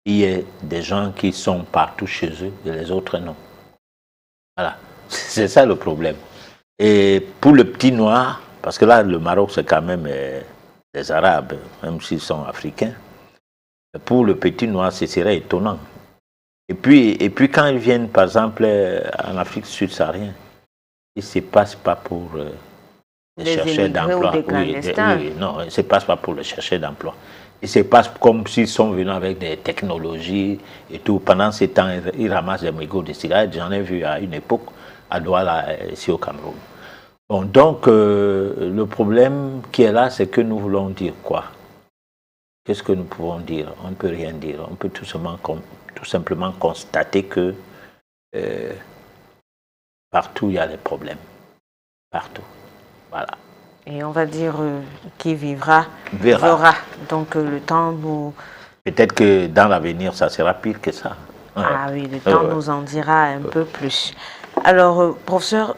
y ait des gens qui sont partout chez eux et les autres non. Voilà, c'est ça le problème. Et pour le petit noir, parce que là, le Maroc, c'est quand même des Arabes, même s'ils sont africains. Pour le petit noir, ce serait étonnant. Et puis quand ils viennent, par exemple, en Afrique subsaharienne, ils ne se passent pas pour les chercheurs d'emploi. Oui, non, ils ne se passent pas pour les chercheurs d'emploi. Ils se passent comme s'ils sont venus avec des technologies et tout. Pendant ce temps, ils ramassent des mégots de cigarettes. J'en ai vu à une époque à Douala, ici au Cameroun. Bon, donc, le problème qui est là, c'est que nous voulons dire quoi? Qu'est-ce que nous pouvons dire? On ne peut rien dire. On peut tout simplement constater que partout, il y a des problèmes. Partout. Voilà.
Et on va dire qui vivra, verra. Donc, le temps nous...
Peut-être que dans l'avenir, ça sera pire que ça. Ouais.
Ah oui, le temps nous en dira un peu plus. Alors, professeur,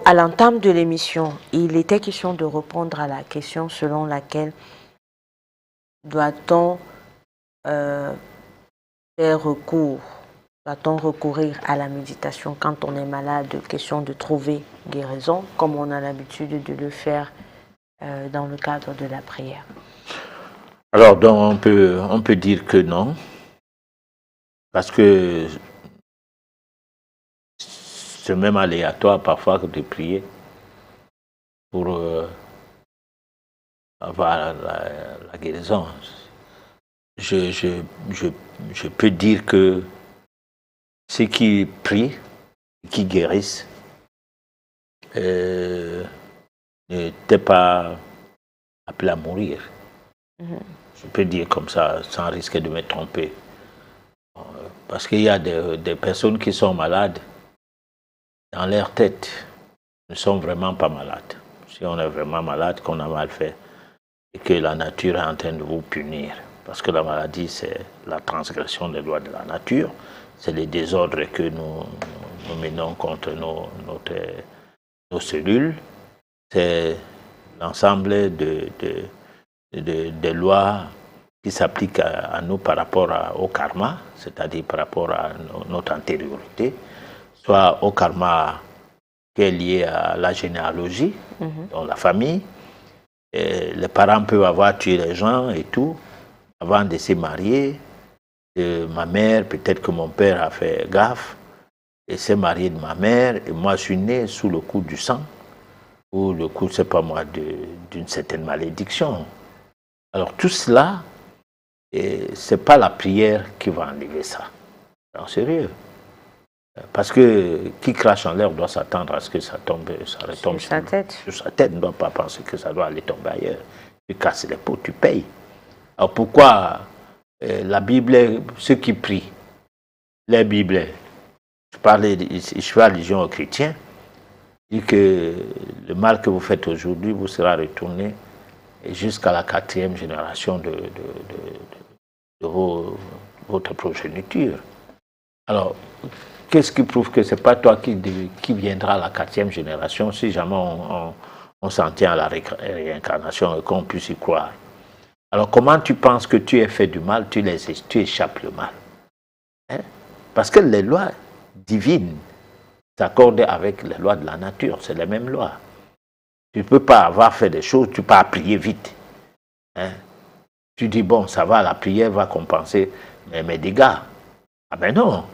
à l'entame de l'émission, il était question de répondre à la question selon laquelle doit-on faire recours, doit-on recourir à la méditation quand on est malade, question de trouver guérison, comme on a l'habitude de le faire dans le cadre de la prière.
Alors, donc, on peut dire que non, parce que c'est même aléatoire parfois de prier pour avoir la guérison. Je peux dire que ceux qui prient, qui guérissent, n'étaient pas appelés à mourir. Je peux dire comme ça, sans risquer de me tromper. Parce qu'il y a des personnes qui sont malades, dans leur tête, ne sont vraiment pas malades. Si on est vraiment malade, qu'on a mal fait, et que la nature est en train de vous punir, parce que la maladie, c'est la transgression des lois de la nature, c'est les désordres que nous menons contre nos cellules, c'est l'ensemble des lois qui s'appliquent à nous par rapport au karma, c'est-à-dire par rapport à notre antériorité, soit au karma qui est lié à la généalogie, dans la famille. Et les parents peuvent avoir tué les gens et tout, avant de se marier. Ma mère, peut-être que mon père a fait gaffe, et s'est marié de ma mère, et moi je suis né sous le coup du sang, ou le coup, c'est pas moi, d'une certaine malédiction. Alors tout cela, c'est pas la prière qui va enlever ça. En sérieux. Parce que qui crache en l'air doit s'attendre à ce que ça tombe, ça retombe
sur sa tête.
Sur sa tête, ne doit pas penser que ça doit aller tomber ailleurs. Tu casses les pots, tu payes. Alors pourquoi la Bible, ceux qui prient, les Bibles, je fais allusion aux chrétiens, dit que le mal que vous faites aujourd'hui vous sera retourné jusqu'à la 4e génération de votre progéniture. Alors, qu'est-ce qui prouve que ce n'est pas toi qui viendra à la 4e génération si jamais on s'en tient à la réincarnation et qu'on puisse y croire? Alors, comment tu penses que tu es fait du mal, tu échappes le mal? Parce que les lois divines s'accordent avec les lois de la nature, c'est les mêmes lois. Tu ne peux pas avoir fait des choses, tu peux pas prier vite. Tu dis, bon, ça va, la prière va compenser mes dégâts. Ah ben non.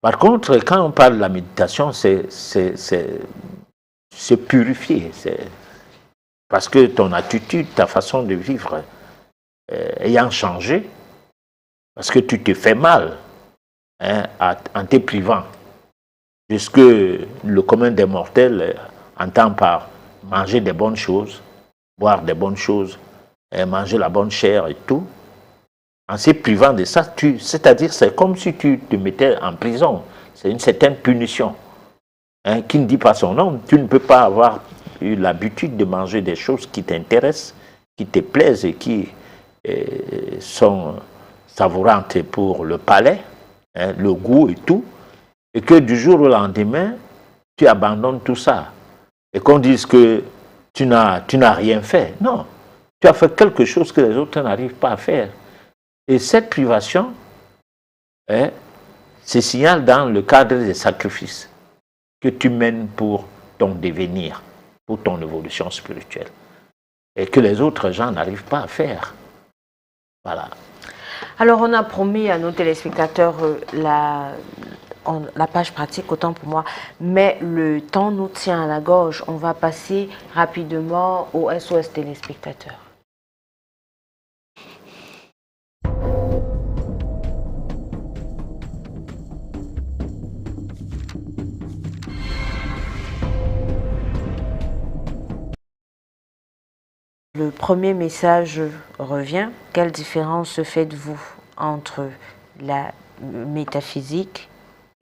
Par contre, quand on parle de la méditation, c'est purifier. Parce que ton attitude, ta façon de vivre, ayant changé, parce que tu te fais mal en te privant de ce que le commun des mortels entend par manger des bonnes choses, boire des bonnes choses, manger la bonne chair et tout. En se privant de ça, c'est-à-dire c'est comme si tu te mettais en prison. C'est une certaine punition qui ne dit pas son nom. Tu ne peux pas avoir eu l'habitude de manger des choses qui t'intéressent, qui te plaisent et qui sont savourantes pour le palais, le goût et tout, et que du jour au lendemain, tu abandonnes tout ça. Et qu'on dise que tu n'as rien fait. Non, tu as fait quelque chose que les autres n'arrivent pas à faire. Et cette privation se signale dans le cadre des sacrifices que tu mènes pour ton devenir, pour ton évolution spirituelle. Et que les autres gens n'arrivent pas à faire. Voilà.
Alors, on a promis à nos téléspectateurs la page pratique, autant pour moi, mais le temps nous tient à la gorge. On va passer rapidement au SOS téléspectateurs. Le premier message revient. Quelle différence faites-vous entre la métaphysique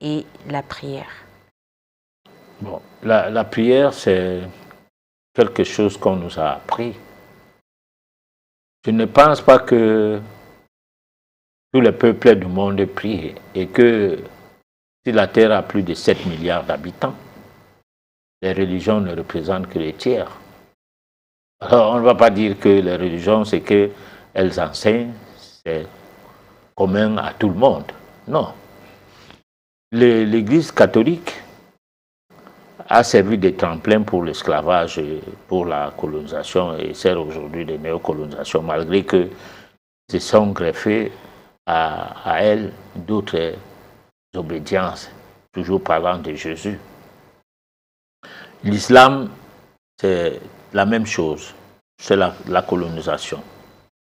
et la prière?
Bon, la prière, c'est quelque chose qu'on nous a appris. Je ne pense pas que tous les peuples du monde prient et que si la Terre a plus de 7 milliards d'habitants, les religions ne représentent que les tiers. Alors, on ne va pas dire que les religions, c'est qu'elles enseignent, c'est commun à tout le monde. Non. L'Église catholique a servi de tremplin pour l'esclavage et pour la colonisation et sert aujourd'hui de néocolonisation, malgré que se sont greffés à elle d'autres obédiences, toujours parlant de Jésus. L'islam, c'est la même chose, c'est la colonisation,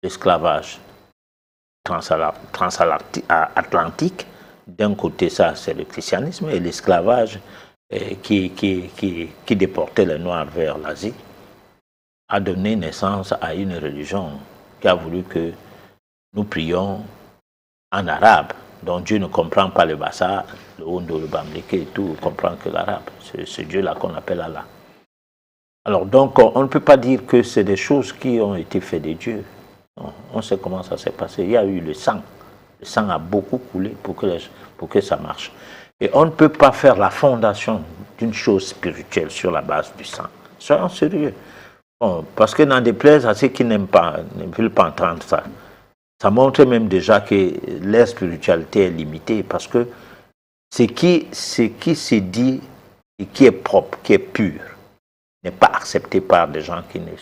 l'esclavage transatlantique. D'un côté, ça, c'est le christianisme et l'esclavage qui déportait les Noirs vers l'Asie, a donné naissance à une religion qui a voulu que nous prions en arabe, dont Dieu ne comprend pas le bassa, le hondo, le bamleke et tout, il comprend que l'arabe. C'est ce Dieu-là qu'on appelle Allah. Alors donc, on ne peut pas dire que c'est des choses qui ont été faites de Dieu. On sait comment ça s'est passé. Il y a eu le sang. Le sang a beaucoup coulé pour que ça marche. Et on ne peut pas faire la fondation d'une chose spirituelle sur la base du sang. Soyons sérieux. Bon, parce que n'en déplaise à ceux qui ne veulent pas entendre ça. Ça montre même déjà que leur spiritualité est limitée parce que ce qui se dit et qui est propre, qui est pur, n'est pas accepté par des gens qui ne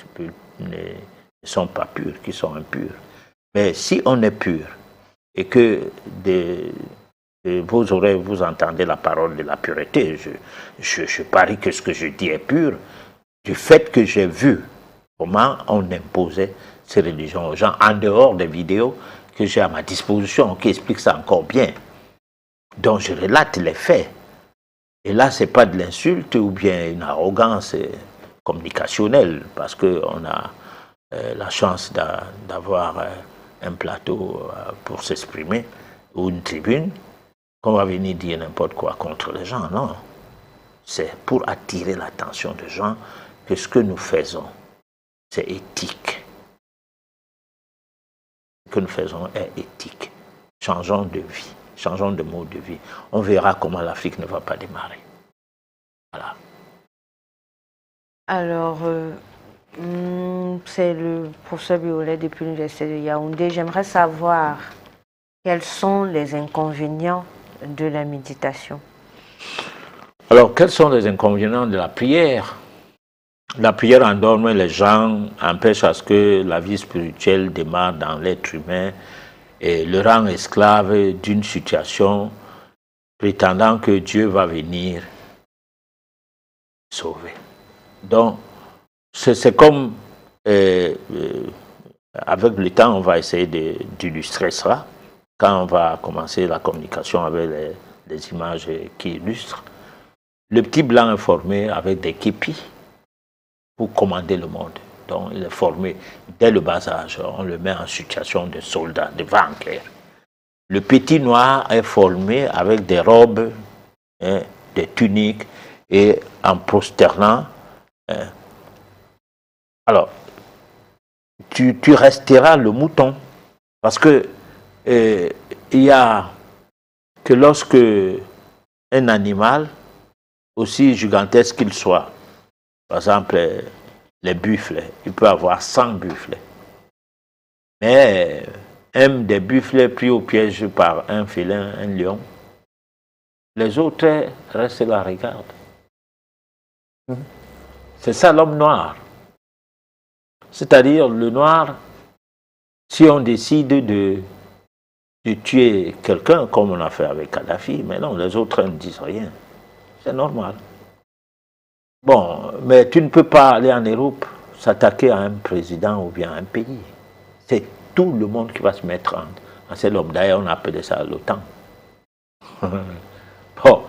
sont pas purs, qui sont impurs. Mais si on est pur et que de vos oreilles vous entendez la parole de la pureté, je parie que ce que je dis est pur, du fait que j'ai vu comment on imposait ces religions aux gens, en dehors des vidéos que j'ai à ma disposition, qui expliquent ça encore bien. Donc je relate les faits. Et là, ce n'est pas de l'insulte ou bien une arrogance communicationnelle, parce qu'on a la chance d'avoir un plateau pour s'exprimer, ou une tribune, qu'on va venir dire n'importe quoi contre les gens. Non. C'est pour attirer l'attention des gens que ce que nous faisons, c'est éthique. Ce que nous faisons est éthique. Changeons de vie, changeons de mode de vie. On verra comment l'Afrique ne va pas démarrer. Voilà.
Alors, c'est le professeur Biolet depuis l'Université de Yaoundé. J'aimerais savoir quels sont les inconvénients de la méditation.
Alors, quels sont les inconvénients de la prière? La prière endorme les gens, empêche à ce que la vie spirituelle démarre dans l'être humain et le rend esclave d'une situation prétendant que Dieu va venir sauver. Donc, c'est comme, avec le temps, on va essayer d'illustrer ça. Quand on va commencer la communication avec les images qui illustrent, le petit blanc est formé avec des képis pour commander le monde. Donc, il est formé dès le bas âge. On le met en situation de soldat, de vainqueur. Le petit noir est formé avec des robes, des tuniques, et en prosternant. Alors, tu resteras le mouton. Parce que il y a que lorsque un animal, aussi gigantesque qu'il soit, par exemple les buffles, il peut avoir 100 buffles. Mais un des buffles pris au piège par un félin, un lion, les autres restent là, regardent. C'est ça l'homme noir. C'est-à-dire le noir, si on décide de tuer quelqu'un, comme on a fait avec Kadhafi, mais non, les autres ne disent rien. C'est normal. Bon, mais tu ne peux pas aller en Europe s'attaquer à un président ou bien à un pays. C'est tout le monde qui va se mettre en cet homme. D'ailleurs, on appelait ça l'OTAN. Bon,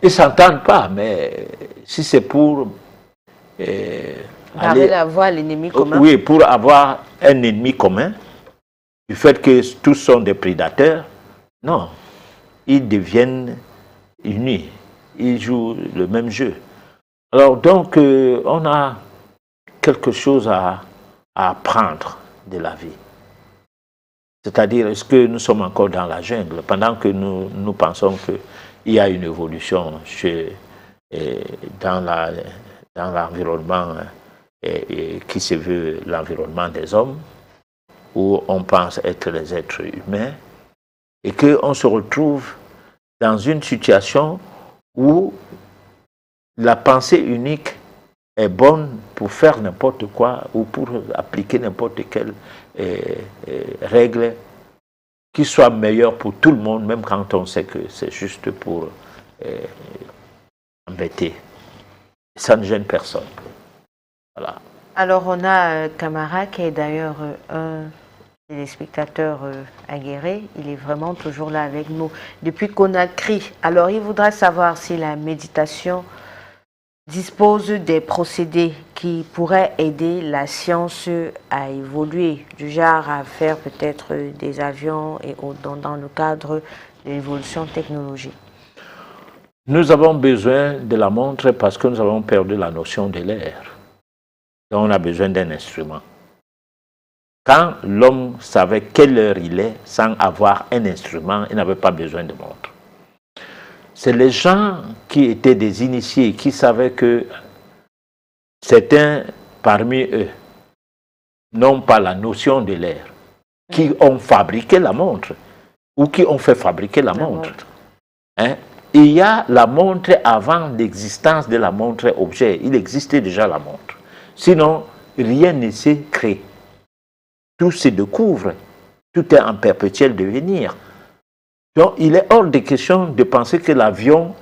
ils ne s'entendent pas, mais si c'est pour
Barrer la voie à l'ennemi commun.
Oui, pour avoir un ennemi commun, du fait que tous sont des prédateurs, non, ils deviennent unis, ils jouent le même jeu. Alors donc, on a quelque chose à apprendre de la vie. C'est-à-dire, est-ce que nous sommes encore dans la jungle, pendant que nous pensons qu'il y a une évolution dans l'environnement qui se veut l'environnement des hommes, où on pense être les êtres humains, et qu'on se retrouve dans une situation où la pensée unique est bonne pour faire n'importe quoi ou pour appliquer n'importe quelle règle qui soit meilleure pour tout le monde, même quand on sait que c'est juste pour embêter. Ça ne gêne personne. Voilà.
Alors on a Camara qui est d'ailleurs un téléspectateur aguerri. Il est vraiment toujours là avec nous depuis Conakry. Alors il voudrait savoir si la méditation dispose des procédés qui pourraient aider la science à évoluer, du genre à faire peut-être des avions et dans le cadre de l'évolution technologique.
Nous avons besoin de la montre parce que nous avons perdu la notion de l'air. Donc on a besoin d'un instrument. Quand l'homme savait quelle heure il est sans avoir un instrument, il n'avait pas besoin de montre. C'est les gens qui étaient des initiés, qui savaient que certains parmi eux n'ont pas la notion de l'air, qui ont fabriqué la montre, ou qui ont fait fabriquer la montre. Hein? Il y a la montre avant l'existence de la montre objet. Il existait déjà la montre. Sinon, rien ne s'est créé. Tout se découvre. Tout est en perpétuel devenir. Donc, il est hors de question de penser que l'avion,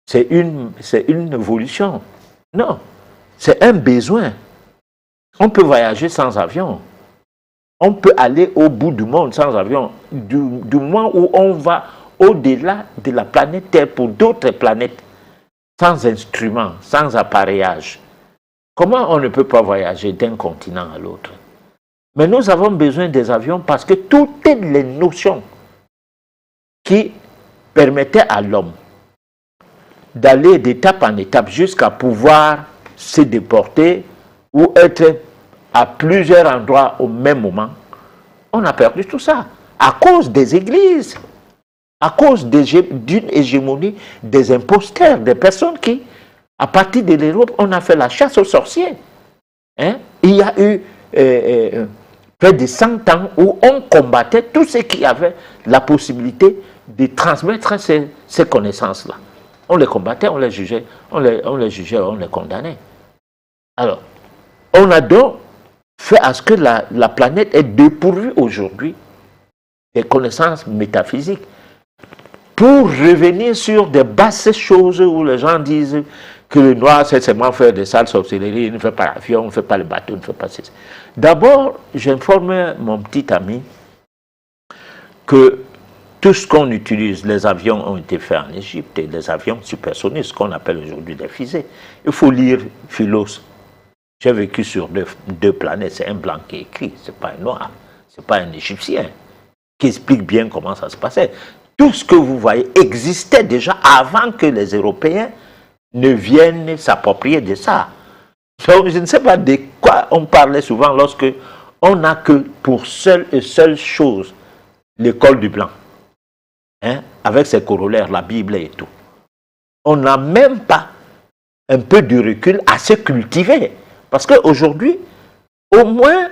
c'est une évolution. Non, c'est un besoin. On peut voyager sans avion. On peut aller au bout du monde sans avion. Du moment où on va au-delà de la planète Terre pour d'autres planètes, sans instruments, sans appareillage. Comment on ne peut pas voyager d'un continent à l'autre? Mais nous avons besoin des avions parce que toutes les notions qui permettaient à l'homme d'aller d'étape en étape jusqu'à pouvoir se déporter ou être à plusieurs endroits au même moment, on a perdu tout ça à cause des églises, à cause d'une hégémonie des imposteurs, des personnes qui, à partir de l'Europe, on a fait la chasse aux sorciers. Hein? Il y a eu près de 100 ans où on combattait tous ceux qui avaient la possibilité de transmettre ces connaissances-là. On les combattait, on les jugeait, on les condamnait. Alors, on a donc fait à ce que la planète est dépourvue aujourd'hui des connaissances métaphysiques pour revenir sur des basses choses où les gens disent que le noir, c'est seulement faire des sales sorcelleries, il ne fait pas l'avion, il ne fait pas le bateau, il ne fait pas ceci. D'abord, j'informe mon petit ami que tout ce qu'on utilise, les avions ont été faits en Égypte, et les avions supersoniques, ce qu'on appelle aujourd'hui des fusées. Il faut lire Philos. J'ai vécu sur deux planètes, c'est un blanc qui écrit, ce n'est pas un noir, ce n'est pas un Égyptien, qui explique bien comment ça se passait. Tout ce que vous voyez existait déjà avant que les Européens ne viennent s'approprier de ça. Donc, je ne sais pas de quoi on parlait souvent lorsque on n'a que pour seule chose l'école du blanc, hein, avec ses corollaires, la Bible et tout. On n'a même pas un peu de recul à se cultiver. Parce qu'aujourd'hui, au moins,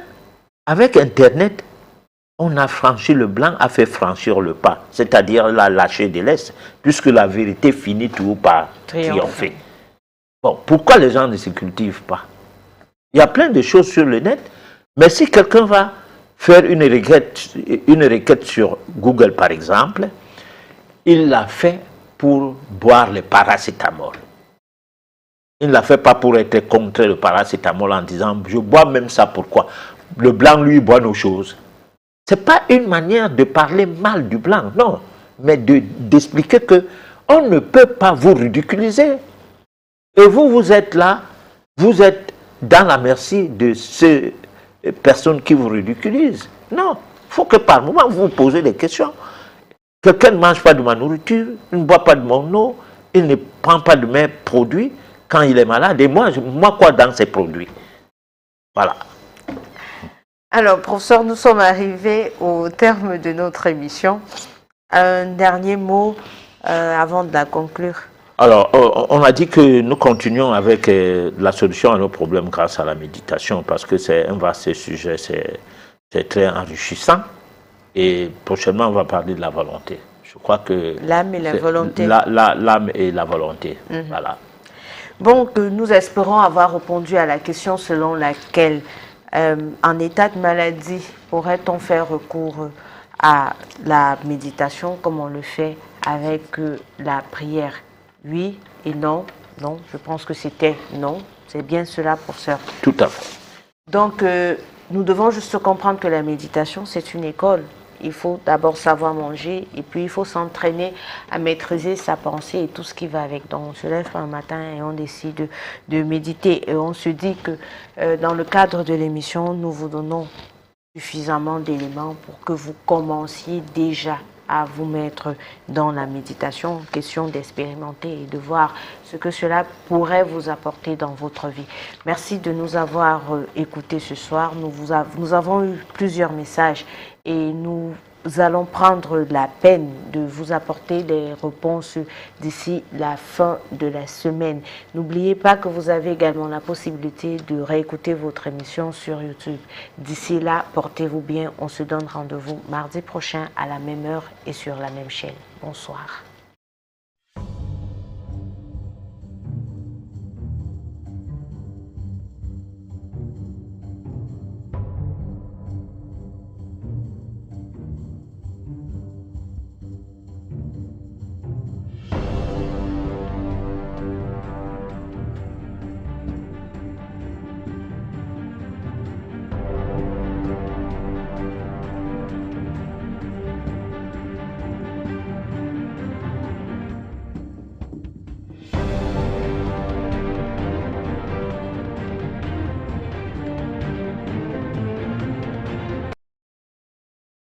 avec Internet, on a franchi le blanc, a fait franchir le pas, c'est-à-dire l'a lâché de l'Est, puisque la vérité finit toujours par triompher. Bon, pourquoi les gens ne se cultivent pas? Il y a plein de choses sur le net, mais si quelqu'un va faire une requête sur Google, par exemple, il l'a fait pour boire le paracétamol. Il ne l'a fait pas pour être contre le paracétamol en disant « je bois même ça, pourquoi ?» Le blanc, lui, boit nos choses. Ce n'est pas une manière de parler mal du blanc, non, mais d'expliquer qu'on ne peut pas vous ridiculiser. Et vous êtes là, vous êtes dans la merci de ces personnes qui vous ridiculisent. Non, il faut que par moment vous vous posez des questions. Quelqu'un ne mange pas de ma nourriture, il ne boit pas de mon eau, il ne prend pas de mes produits quand il est malade. Et moi quoi dans ces produits? Voilà.
Alors, professeur, nous sommes arrivés au terme de notre émission. Un dernier mot avant de la conclure.
Alors, on a dit que nous continuons avec la solution à nos problèmes grâce à la méditation, parce que c'est un vaste sujet, c'est très enrichissant. Et prochainement, on va parler de la volonté. Je crois que...
L'âme et la volonté.
L'âme et la volonté, voilà.
Bon, nous espérons avoir répondu à la question selon laquelle, en état de maladie, pourrait-on faire recours à la méditation comme on le fait avec la prière? Oui et non. Non, je pense que c'était non. C'est bien cela, professeur.
Tout à fait.
Donc, nous devons juste comprendre que la méditation, c'est une école. Il faut d'abord savoir manger et puis il faut s'entraîner à maîtriser sa pensée et tout ce qui va avec. Donc on se lève un matin et on décide de méditer et on se dit que dans le cadre de l'émission, nous vous donnons suffisamment d'éléments pour que vous commenciez déjà à vous mettre dans la méditation. Question d'expérimenter et de voir ce que cela pourrait vous apporter dans votre vie. Merci de nous avoir écoutés ce soir. Nous avons eu plusieurs messages et nous allons prendre la peine de vous apporter des réponses d'ici la fin de la semaine. N'oubliez pas que vous avez également la possibilité de réécouter votre émission sur YouTube. D'ici là, portez-vous bien. On se donne rendez-vous mardi prochain à la même heure et sur la même chaîne. Bonsoir.